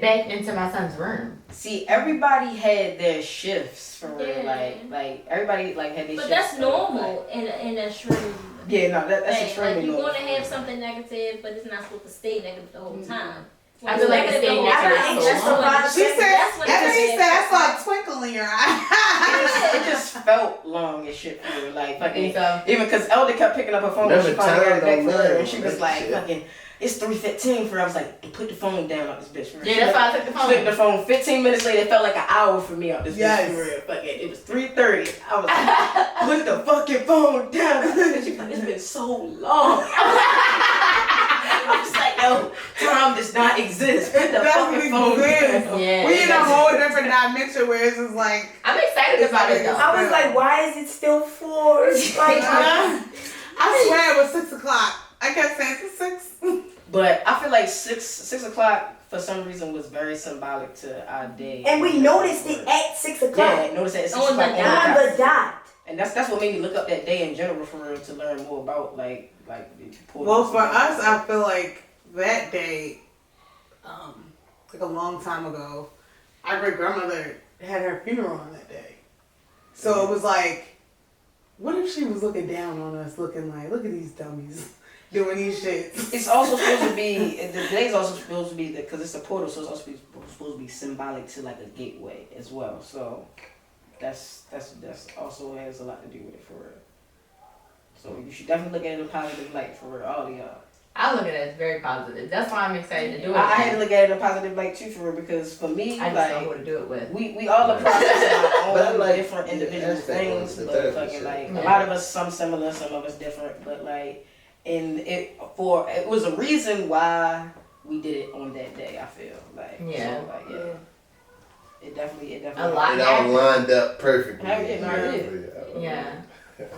back into my son's room. See, everybody had their shifts for real. Yeah. Like everybody like had their But shifts. that's for, normal in a shroom. Yeah, no, that's thing. extremely Like you're normal. going to have something negative, but it's not supposed to stay negative the whole time. I feel like it's staying negative so That's long. when- She said, that's when after he it's said, I bad. saw a twinkle in your eye. It just felt long as shit for her. Like I think fucking. so. Even because Elder kept picking up her phone when she Remember, finally got time it back don't for her, matter. and she was That like, shit. "Fucking, it's 3:15 for her." I was like, "Put the phone down out this bitch for her." Yeah, that's why I took the She took the phone. phone. 15 minutes later, it felt like an hour for me out this Yes. bitch for real. Fucking, it was 3:30. I was like, "Put the fucking phone down." And she was like, "It's been so long." I was like, "Yo, time does not exist. Put the fucking phone down." Yeah. We it in a doesn't- whole different dimension where it's just like, I'm excited about it though. I was like, why is it still 4? Like, I swear it was 6 o'clock. I kept saying it's 6. But I feel like 6 o'clock for some reason was very symbolic to our day. and we noticed it at 6 Yeah, o'clock. noticed that at 6 On the o'clock. dot. On the dot. And that's what made me look up that day in general for real, to learn more about like the portals. Well, for us, I feel like that day, like a long time ago, our great grandmother had her funeral on that day. So it was like, what if she was looking down on us, looking like, look at these dummies doing these shits. It's also supposed to be, the day's also supposed to be, because it's a portal, so it's also supposed to be symbolic to like a gateway as well. So that's also has a lot to do with it for real. So you should definitely look at it in a positive light for real, all of y'all. I look at it as very positive. That's why I'm excited to do it. I had to look at it in a positive light too for real, because for me, I just know like, who to do it with. we all are processing our But I own like different the individual aspect things, of the but therapy fucking shit. like Yeah. a lot of us, some similar, some of us different, but like, and it was a reason why we did it on that day. I feel like Yeah. so, like, yeah. It definitely A lot It all lined up perfectly. Yeah, it Yeah.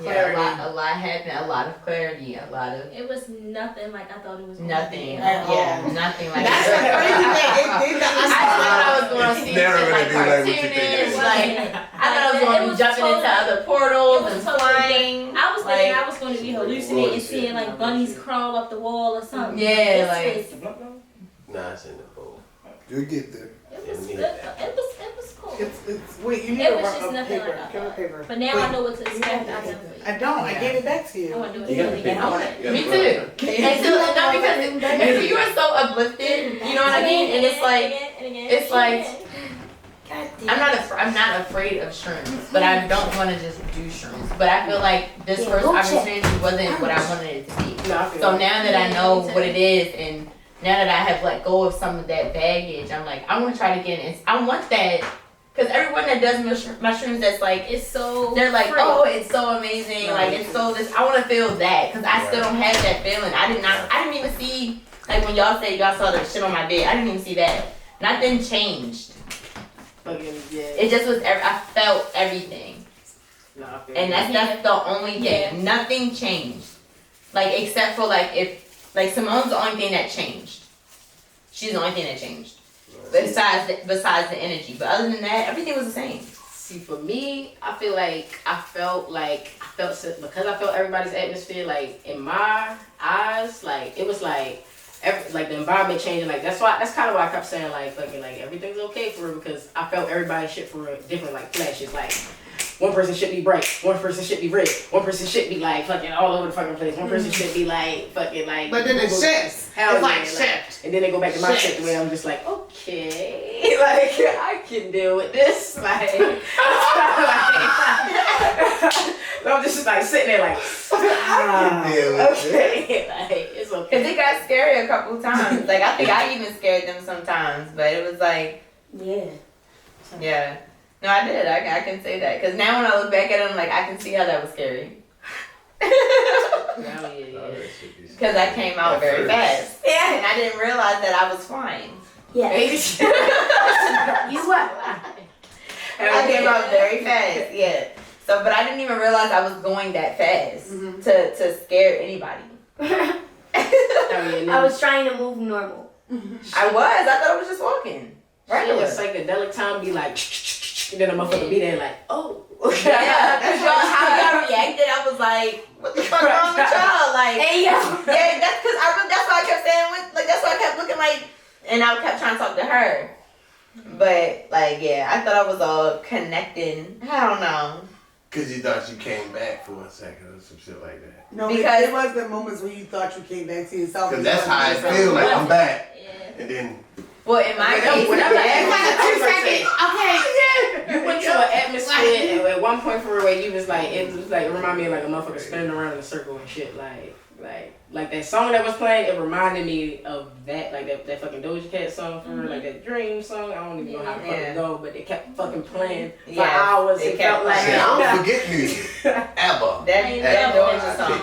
Clarity. Yeah, a lot happened, a lot of clarity, a lot of It was nothing like I thought it was. gonna nothing. be. Yeah, nothing like That's the that. crazy thing. I thought I was going to see Never shit like gonna be like what you think it cartoonish, is. like I thought I was going to be jumping into other portals and flying. I was thinking like, I was going to be hallucinating, seeing like bunnies crawl up the wall or something. Yeah, This like- was- Nah, it's in the bowl. You'll get there. it was Yeah, good. It was cool. It's wait, you need It to was write just a nothing paper. like I Give a thought. paper. But now Wait, I know what to expect. I don't. I gave it back to you. I want to do You it gotta again. pick I want it. Me too. And so, no, because you are so uplifted, you know what I mean? And it's like, it's like, I'm not afraid of shrooms, but I don't want to just do shrooms. But I feel like this Yeah, first go check. opportunity wasn't what I wanted it to be. No, I feel So like- now that I Yeah, know me too. what it is, and now that I have let go of some of that baggage, I'm like, I want to try to get in. I want that, because everyone that does mushrooms, that's like, It's so. they're like, free. oh, it's so amazing, No, like me it's too. so this. I want to feel that, because I still don't have that feeling. I didn't even see, like when y'all say y'all saw the shit on my bed. I didn't even see that. Nothing changed. Fucking, yeah. It just was. I felt everything, No, I feel and like- that's the only thing. Yeah. Nothing changed, like except for like if like Simone's the only thing that changed. She's the only thing that changed. Besides the energy, but other than that, everything was the same. See, for me, I felt because I felt everybody's atmosphere, like in my eyes, like it was like the environment changing. Like that's kind of why I kept saying like fucking like everything's okay for real, because I felt everybody's shit for real, different, like flashes. Like one person should be bright, one person should be red, one person should be like fucking all over the fucking place, one person should be like fucking like. But then it shifts. Hell It's yeah, like shift. and then they go back to my shit the way I'm just like, okay, like I can deal with this. Like, I'm just like sitting there like, can deal with okay, like it's Cause okay. it got scary a couple times. Like I think I even scared them sometimes, but it was like, Yeah. yeah. No, I did. I can say that. Cause now when I look back at it, I'm like, I can see how that was scary. Because I came out At very first. fast. Yeah, and I didn't realize that I was flying. Yeah. You what? I came out very fast, yeah. So, but I didn't even realize I was going that fast to scare anybody. I was trying to move normal. I thought I was just walking. Regular Regular. psychedelic time be like, and then a motherfucker be there like, oh. Okay. Yeah, because how y'all reacted, I was like, what the fuck wrong with y'all? Like, Hey yo. yeah, that's because that's why I kept saying, that's why I kept looking like, and I kept trying to talk to her. But, like, yeah, I thought I was all connecting. I don't know. Because you thought you came back for a second or some shit like that. No, Because- it was the moments when you thought you came back to yourself. Because that's how I feel, like I'm back. And then, Well, in my case, When I was It's like a 2 second. Okay. you went to an atmosphere and at one point for where you was like, it reminded me of like a motherfucker spinning around in a circle and shit, like that song that was playing, it reminded me of that, like that fucking Doja Cat song for her, like that Dream song. I don't even know how to fucking go, but they kept fucking playing for hours. It felt like shit, I don't forget music. Ever. that Doja song.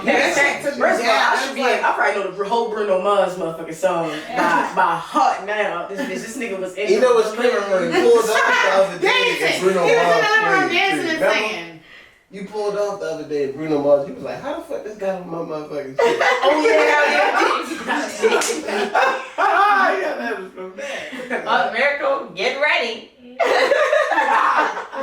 First of all, I probably know the whole Bruno Mars motherfucking song by heart now. This nigga was in You know what's crazy? When he pulled off the other day and Bruno Mars played. Remember? You pulled off the other day and Bruno Mars, you was like, how the fuck this guy on my motherfucking shit? Oh Yeah, that was from that. Miracle, get ready.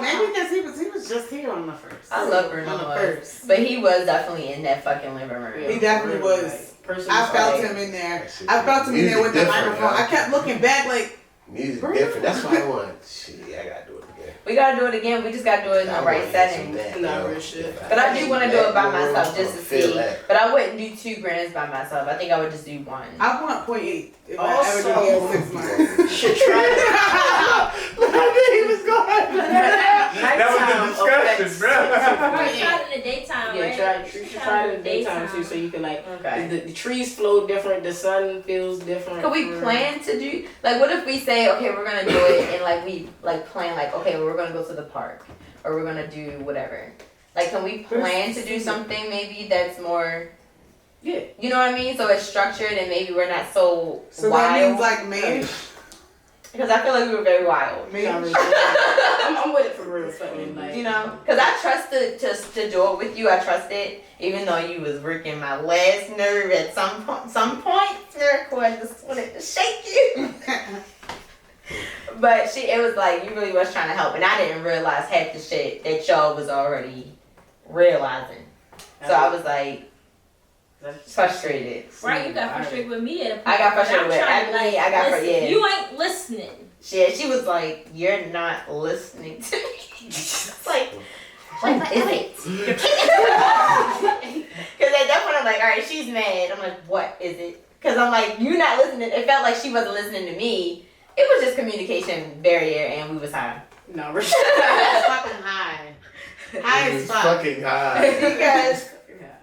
Maybe because he was just here on the first. I love Bruno On the Mars. first. But he was definitely in that fucking living room. He definitely was. I felt him in there. I felt him in there with the microphone. I kept looking back like, Music different. That's why I want. Shit, I gotta do it again. We gotta do it again. We just gotta do it in the right setting. Nah, real shit. But I do want to do it by myself just to see. But I wouldn't do 2 grams by myself. I think I would just do 1. I want 0.8 if I ever do it in 6 months. Should try it. He was going. That was the discussion, bro. Right, try it in the daytime, right? Yeah, you should try it in the daytime too, so you can like, Okay. the trees flow different, the sun feels different. Could we plan to do, like, what if we say, okay, we're gonna do it, and like we like plan, like, okay, well, we're gonna go to the park, or we're gonna do whatever. Like, can we plan to do something maybe that's more, Yeah. you know what I mean? So it's structured, and maybe we're not so So wild. that means like May. Because I feel like we were very wild. I'm with it for real, fucking like. You know, because I trusted to do it with you. I trusted, even though you was working my last nerve at some point, Miracle, I just wanted to shake you. But it was like, you really was trying to help, and I didn't realize half the shit that y'all was already realizing. So I was like frustrated. Right, you got frustrated with me at a point. I got frustrated with Emily. I got Listen, yeah. You ain't listening. She was like, you're not listening to me. It's like, what is it? Because at that point I'm like, all right, she's mad. I'm like, what is it? Because I'm like, you're not listening. It felt like she wasn't listening to me. It was just communication barrier, and we was high. No, we're Fucking high. High as fuck. Fucking high.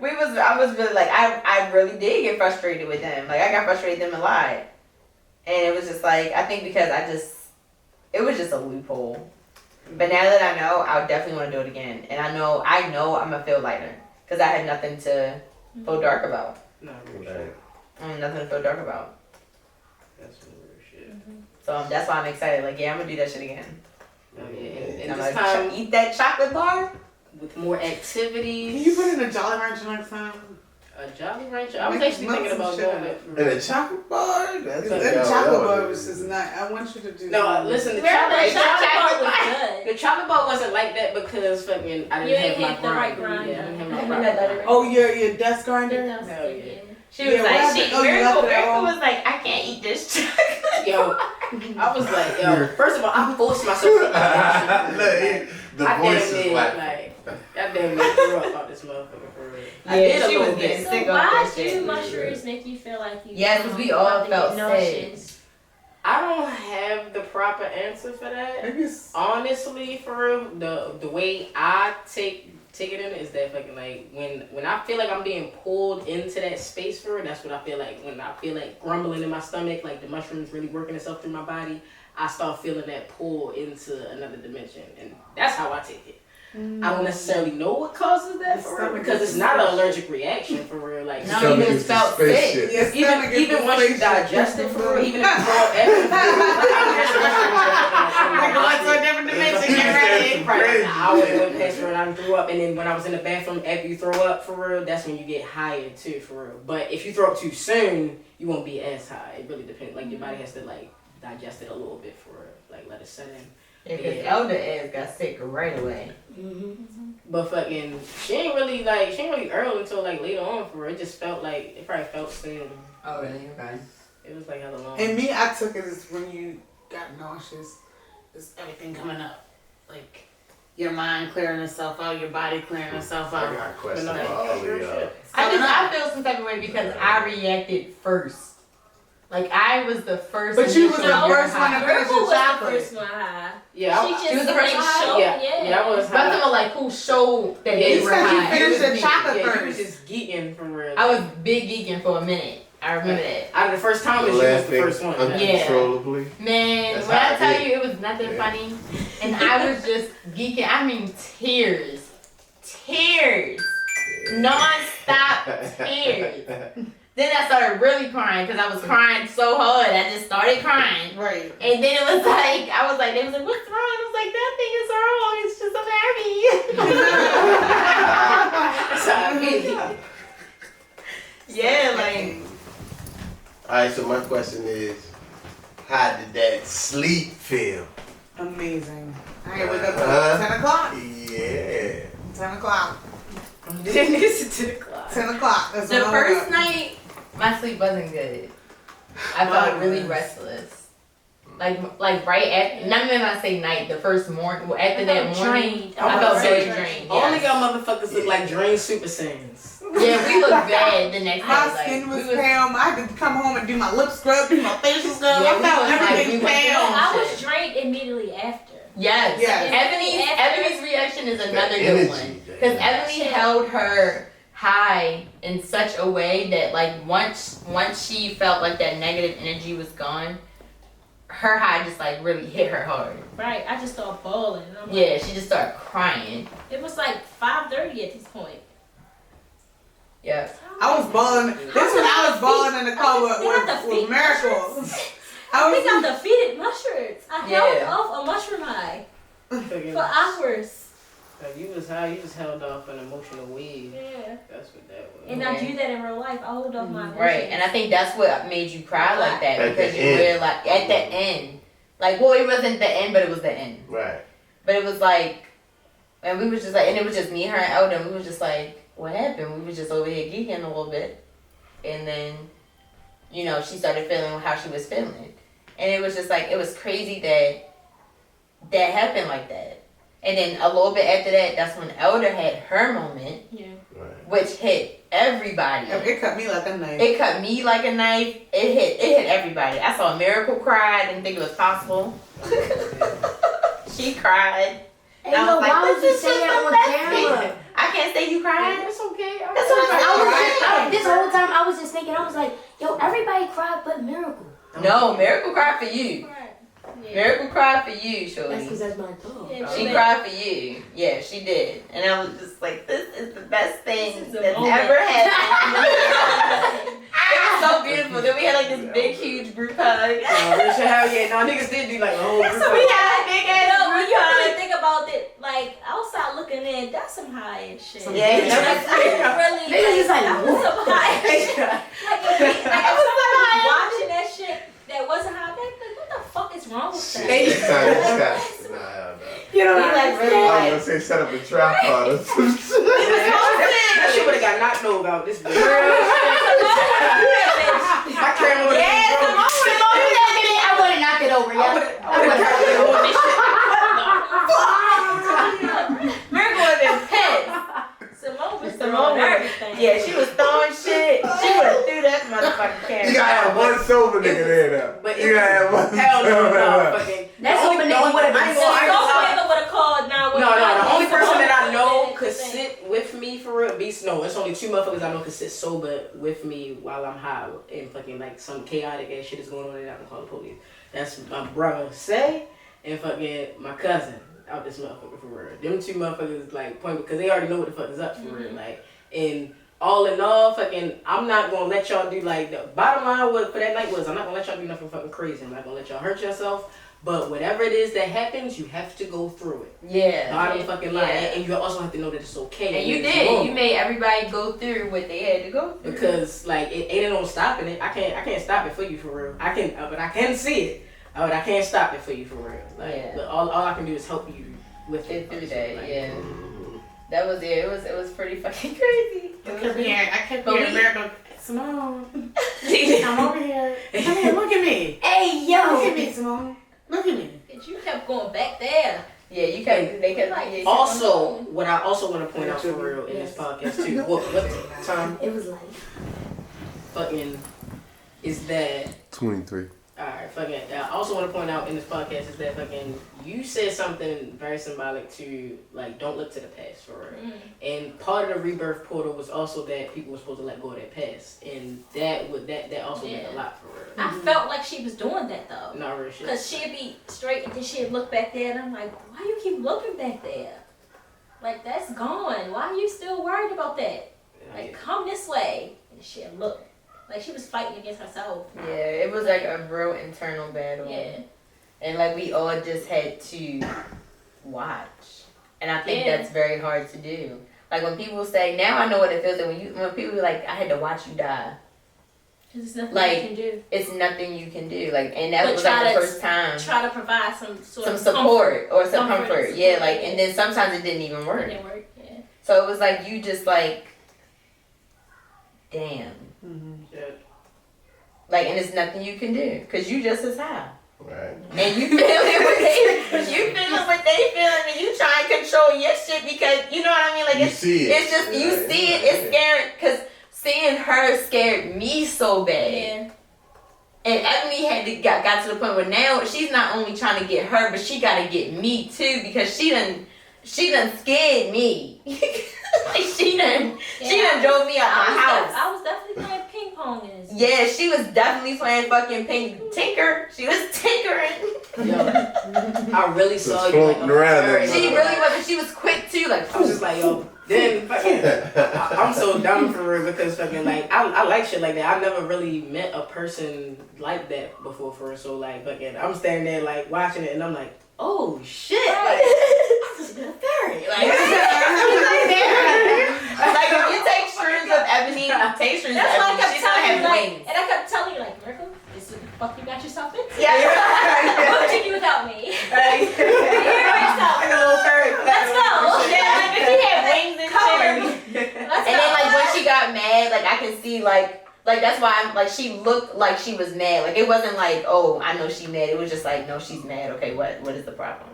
Because I was really like, I really did get frustrated with them. Like, I got frustrated with them a lot. And it was just like, I think because it was just a loophole. But now that I know, I definitely want to do it again. And I know I'm going to feel lighter. Because I had nothing to feel dark about. No, real shit. Nothing to feel dark about. That's some real shit. So that's why I'm excited. Like, yeah, I'm going to do that shit again. Oh, yeah. And And I'm this like, time, eat that chocolate bar? with more Can activities. you put in a Jolly Rancher next time? A Jolly Rancher? I was Make actually some thinking about shit doing up. it. And a chocolate bar? That's The chocolate bar was just not. I want you to do. No, listen, the Remember, chocolate the chocolate bar was The chocolate bar wasn't like that because fucking I You didn't ain't have have my the right grinder. grinder. Yeah, I didn't I have know my that grinder. letter. Oh, your desk grinder. Hell yeah. She was Yeah, like, what happened? Oh, you Miracle left it all? was like, I can't eat this chocolate. Yo, I was like, yo, first of all, I forced myself to eat that shit. The I voice damn is near, like. I damn near threw up about this motherfucker for real. I Yeah, did a she was little getting bit. So sick of why that do shit. mushrooms make you feel like you? Yes, 'cause we all about to felt get nauseous? I don't have the proper answer for that. Maybe it's. Honestly, for real, the way I take it in is that fucking like when I feel like I'm being pulled into that space for it, that's what I feel like. When I feel like grumbling in my stomach, like the mushrooms really working itself through my body, I start feeling that pull into another dimension, and that's how I take it. I don't necessarily know what causes that for real, because it's not an allergic reaction for real. Like No, you just felt sick. even once you digest it for real, even if you throw We're going to a different dimension. Get ready. probably an hour went past for real, and I threw up, and then when I was in the bathroom after you throw up for real, that's when you get higher too for real. But if you throw up too soon, you won't be as high. It really depends. Like your body has to like digest it a little bit for real, like let it set in. Yeah, because Elder ass got sick right away. But fucking, she ain't really Earl until like later on for real. It just felt like, it probably felt soon. Oh, really? Okay. It was like hella long. And me, I took it as when you got nauseous, just everything coming up. Like, your mind clearing itself out, your body clearing itself I out. got a question But no, for all of y'all. I feel some type of way because I reacted first. Like, I was the first. But you was the initial first one to high. finish Miracle your was the chocolate. first one high. Yeah, She was the first one high? yeah, I was But I'm high. talking about, like, who showed that Yeah, they it's were because you high. finished the Yeah, chocolate you was first. just geeking for real. I was big geeking for a minute. I remember that. Out of the first time, she was the first one. Uncontrollably. Man, That's when I how I tell did. you it was nothing Yeah. funny, and I was just geeking. I mean, tears, non-stop tears. Then I started really crying because I was crying so hard. I just started crying. Right. And then it was like, they was like, what's wrong? I was like, nothing is wrong. It's just I'm happy. So, I mean, Yeah, like, Alright, so my question is, how did that sleep feel? Amazing. I ain't wake up till Uh-huh. 10 o'clock. Yeah. 10 o'clock. niggas to the clock. 10 o'clock. That's the when I woke first up. night, my sleep wasn't good. I felt really restless. Like right after, not even when I say night, the first morning, well, after that morning, I felt very drained. All of Yes. y'all motherfuckers look like drained Super Saiyans. Yeah, we looked bad the next day. My Like, skin was we pale. I had to come home and do my lip scrub, do my facial scrub. Yeah, I we felt was like, everything we went pale. down. I was drained immediately after. Yes. Yes. Ebony's reaction is another The good energy, one. the Because energy. Ebony held her high in such a way that like once she felt like that negative energy was gone, her high just like really hit her hard. Right, I just started bawling. And I'm like, Yeah, she just started crying. it was like 5:30 at this point. Yeah. I was balling. This when I was balling in the car with Miracle. I I think I was. defeated mushrooms. I Yeah. held off a mushroom high for hours. Like, you was high, you just held off an emotional wave. Yeah. That's what that was. And I do that in real life. I hold off my emotions. Right, and I think that's what made you cry like that At because the you end. realized at the end, like, well, it wasn't the end, but it was the end. Right. But it was like, and we was just like, and it was just me, her, and Elder. And we was just like, what happened? We was just over here geeking a little bit, and then, you know, she started feeling how she was feeling, and it was just like it was crazy that happened like that. And then a little bit after that, that's when Elder had her moment, Yeah. Right. which hit everybody. It cut me like a knife. It cut me like a knife. It hit everybody. I saw Miracle cry. I didn't think it was possible. She cried. Hey, I yo, was like, why would you this say is that just on the best camera? thing. I can't say you cried. It's okay. That's what This whole time I was just thinking, I was like, yo, everybody cried but Miracle. No, Miracle cried for you. Right. Yeah. Miracle cried for you, That's Shorty. because that's my dog. Yeah, She but- cried for you. Yeah, she did. And I was just like, this is the best thing This is a that's moment. ever happened. It was so beautiful. Then we had like this big, huge group hug. Hell yeah. No, niggas did do like a whole group So we had a big ass No, when group you really hug. think about it, like outside looking in, that's some high end shit. Yeah, That's really Niggas is like, that was some high end shit. Yeah. Like if somebody was watching that shit that wasn't high, they'd be like, what the fuck is wrong with that? Next time you stop. Nah, hell no. You know We what like I'm really saying? I was gonna say set up a tripod or some shit. That shit would have got knocked over out this bitch. I can't remember. Yeah, the moment I would have knocked it over, I would yeah. Miracle would have been pissed. Simone was Simone throwing would've- everything. Yeah, she was throwing shit. She would have threw that motherfucking camera. You gotta have one sober nigga there now. But You gotta have one hell no, sober no, nigga. fucking. That sober nigga would have been So nigga would have called 911. No, the only person that I know Simone could did the thing. sit with me for real, no, it's only two motherfuckers I know could sit sober with me while I'm high and fucking like some chaotic ass shit is going on and I can call the police. That's my brother Say and fucking my cousin. out this motherfucker for real. Them two motherfuckers like point because they already know what the fuck is up for real. Like, and all in all, fucking, I'm not gonna let y'all do like the bottom line was for that night was I'm not gonna let y'all do nothing fucking crazy. I'm not gonna let y'all hurt yourself. But whatever it is that happens, you have to go through it. Yeah. Bottom fucking line, and you also have to know that it's okay. And you did. You made everybody go through what they had to go through. Because like it ain't no stopping it. I can't stop it for you for real. I can, but I can see it. But I can't stop it for you for real. Like, but all I can do is help you with it through that. Like, yeah. That was it. It was pretty fucking crazy. I kept hearing America. Simone, I'm over here. Come here, look at me. Hey, yo. Look at me, Simone. Look at me. And you kept going back there. Yeah, you kept. They kept. Like, also, what I also want to point out for real in this podcast too. What time? It was like fucking is that 23. Alright, fucking. I also want to point out in this podcast is that fucking you said something very symbolic to like don't look to the past for real. And part of the rebirth portal was also that people were supposed to let go of their past, and that also meant a lot for real. I felt like she was doing that though. Not real shit. Cause she'd be straight and then she'd look back there, and I'm like, why you keep looking back there? Like that's gone. Why are you still worried about that? Like come this way, and she'd look. Like she was fighting against herself. Yeah, it was like a real internal battle. Yeah. And like we all just had to watch. And I think that's very hard to do. Like when people say, now I know what it feels like when people be like, I had to watch you die. Cause it's nothing like, you can do. It's nothing you can do. Like, and that but was like the first time. Try to provide some support or some comfort. Yeah, like, yeah. and then sometimes it didn't even work. It didn't work, yeah. So it was like, you just like, damn. Yeah. Like, and it's nothing you can do because you just as high. Right. And you feeling what they feeling, and you try and control your shit because you know what I mean. Like it's just you see it. It's scary because seeing her scared me so bad. Yeah. And Ebony got to the point where now she's not only trying to get her, but she got to get me too because she done scared me. Like she done drove me out my house. I was definitely playing ping pong in this. Yeah, she was definitely playing fucking tinker. She was tinkering. Yo, I really saw you like around. She really was, and she was quick too. Like I was just like, yo, then fucking, I'm so dumb for real because fucking like I like shit like that. I never really met a person like that before for real. So like fucking, I'm standing there like watching it, and I'm like, oh shit, like I'm just a fairy, like. Like if you take shrooms of Ebony, take shrooms of Ebony, she's gonna have wings. And I kept telling you, like, Miracle, this is what the fuck you got yourself into. Yeah. What would you do without me? Right. You hear yourself. Like a little fairy. Let's go. Yeah, like if she had wings and shit. Let's And go. then like when she got mad, like I can see like that's why I'm like she looked like she was mad. Like it wasn't like, oh, I know she's mad. It was just like, no, she's mad. Okay, what is the problem?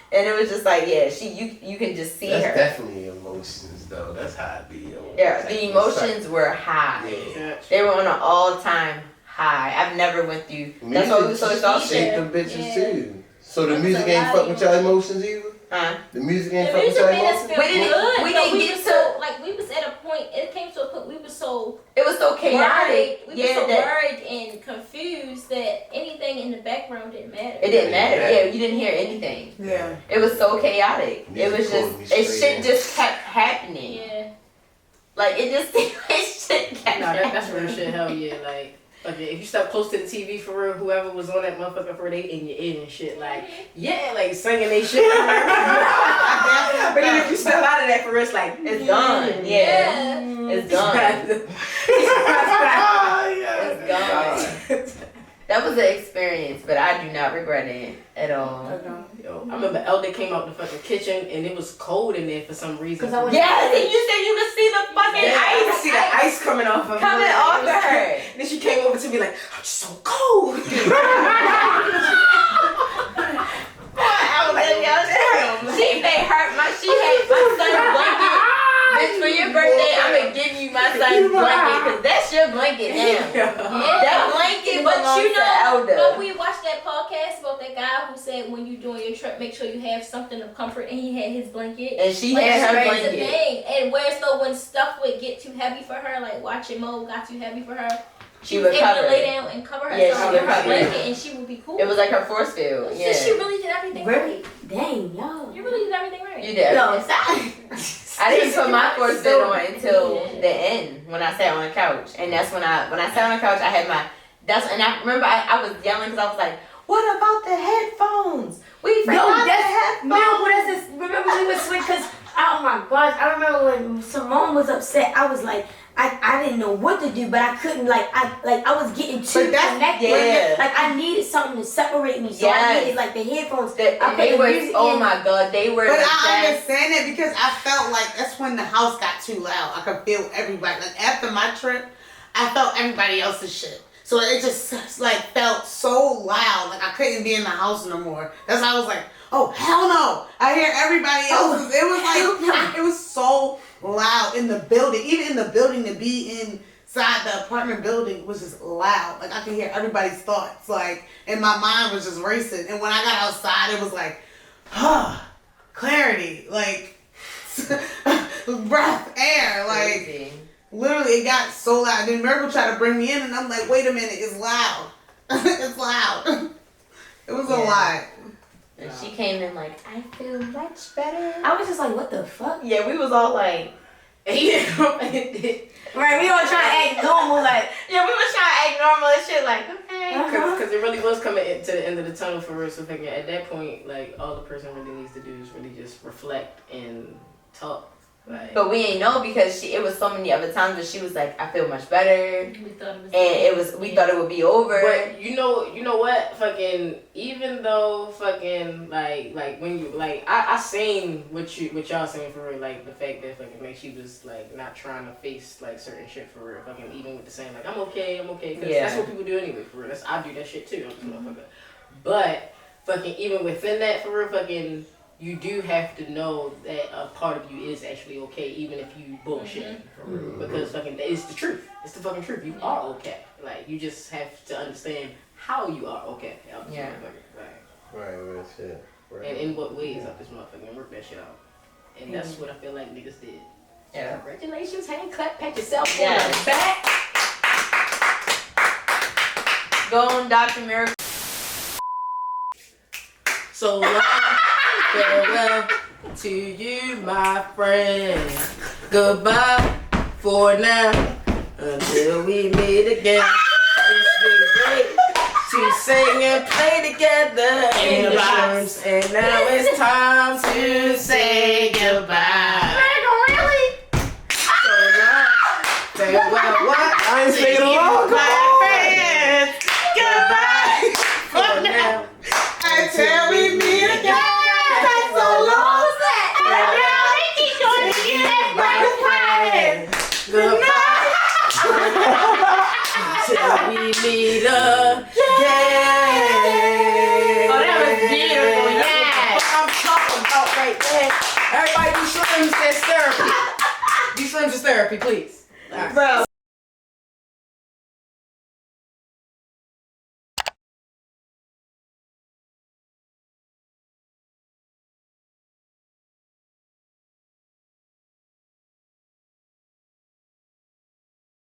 And it was just like, yeah, you can just see That's her. definitely emotions though. That's how it be. Yeah, the emotions were high. Yeah. They were on an all-time high. I've never went through. That's what so it's all shake them bitches Yeah. too. So the music ain't fuck with y'all emotions either? Huh? The music ain't The fuck with music y'all made us emotions? feel We didn't- good. we but didn't we get was to- so, like, we was at a point, it came to a point, we were so It was so chaotic. worried. We were so worried and confused that anything in the background didn't matter. It didn't matter. Yeah, you didn't hear anything. Yeah. It was so chaotic. Music It was pulled me just, straight shit in. just kept happening. Yeah. Like, it just seemed like shit kept Nah, happening. that's real shit. Hell yeah, like. Okay, if you step close to the TV for real, whoever was on that motherfucker for they in your ear and shit, like, yeah, like singing they shit. But then if you step out of that for real, it's like, It's gone. Yeah. It's gone. It's gone. That was an experience, but I do not regret it at all. Yo, I remember Elder came out the fucking kitchen and it was cold in there for some reason. Yes, and you said you could see the fucking I could ice see the ice coming off of coming her. off of her. And then she came over to me like, I'm just so cold. I was like, yo, she made her, she had my son's blanket. Bitch, for your birthday, I'm gonna give you my son's blanket, cause that's your blanket now. That blanket But belongs you to know, Elder. but we watched that podcast about that guy who said when you doing your trip, make sure you have something of comfort, and he had his blanket. And she Like, had her that's the blanket. thing. And where so when stuff would get too heavy for her, like watching Mo got too heavy for her, She was able cover. to lay down and cover herself Yeah, she with would her cover. blanket, and she would be cool. It was like her force field. Yeah. She really did everything Really? right. Dang, yo. You really did everything right. You did. Yo, stop. I didn't put my force field on until the end when I sat on the couch, and that's when I sat on the couch I had my and I remember I was yelling because I was like, what about the headphones? We forgot the headphones. Remember we was switch because oh my gosh, I remember when Simone was upset. I was like, I didn't know what to do, but I couldn't I was getting too connected. Yeah. Like I needed something to separate me, so I needed like the headphones. Oh my god, they were. But I understand it because I felt like that's when the house got too loud. I could feel everybody. Like after my trip, I felt everybody else's shit. So it just like felt so loud. Like I couldn't be in the house no more. That's why I was like, oh hell no! I hear everybody else's. It was like it was so loud in the building. Even in the building, to be inside the apartment building was just loud. Like I could hear everybody's thoughts. Like and my mind was just racing. And when I got outside, it was like, clarity. Like breath, air. Like. Crazy. Literally, it got so loud. Then Miracle tried to bring me in, and I'm like, wait a minute, it's loud. It's loud. It was a lot. And she came in like, I feel much better. I was just like, what the fuck? Yeah, we was all like, Right, we all trying to act normal, like. yeah, we was trying to act normal and shit, like, okay. Because it really was coming to the end of the tunnel for us. So at that point, like, all the person really needs to do is really just reflect and talk. Like, But we ain't know because it was so many other times that she was like, I feel much better. We thought And we thought it would be over. but you know what? Fucking, even though fucking like when you I seen what y'all saying for real, like the fact that fucking like she was like not trying to face like certain shit for real, fucking even with the saying like I'm okay, because that's what people do anyway for real. I do that shit too. I'm just motherfucker. But fucking even within that for real, fucking. You do have to know that a part of you is actually okay, even if you bullshit. For real. Because fucking, it's the truth. It's the fucking truth. You are okay. Like, you just have to understand how you are okay. Yeah. Right, shit. Right. And in what ways of this motherfucker and work that shit out. And that's what I feel like niggas did. Yeah. Congratulations, hand clap, pat yourself on Yes. the back. Go on, Dr. Miracle. So long, farewell to you, my friend. Goodbye for now, until we meet again. It's been great to sing and play together in the box. And now it's time to say goodbye. Really? So long, farewell, what? I ain't singing along, come on. Friends, goodbye For now. until we meet again. That's so long. Goodbye. Until we meet again. Oh, that was beautiful. That's what I'm talking about right there. Everybody do shrooms as therapy. Do shrooms as therapy, please. Bro.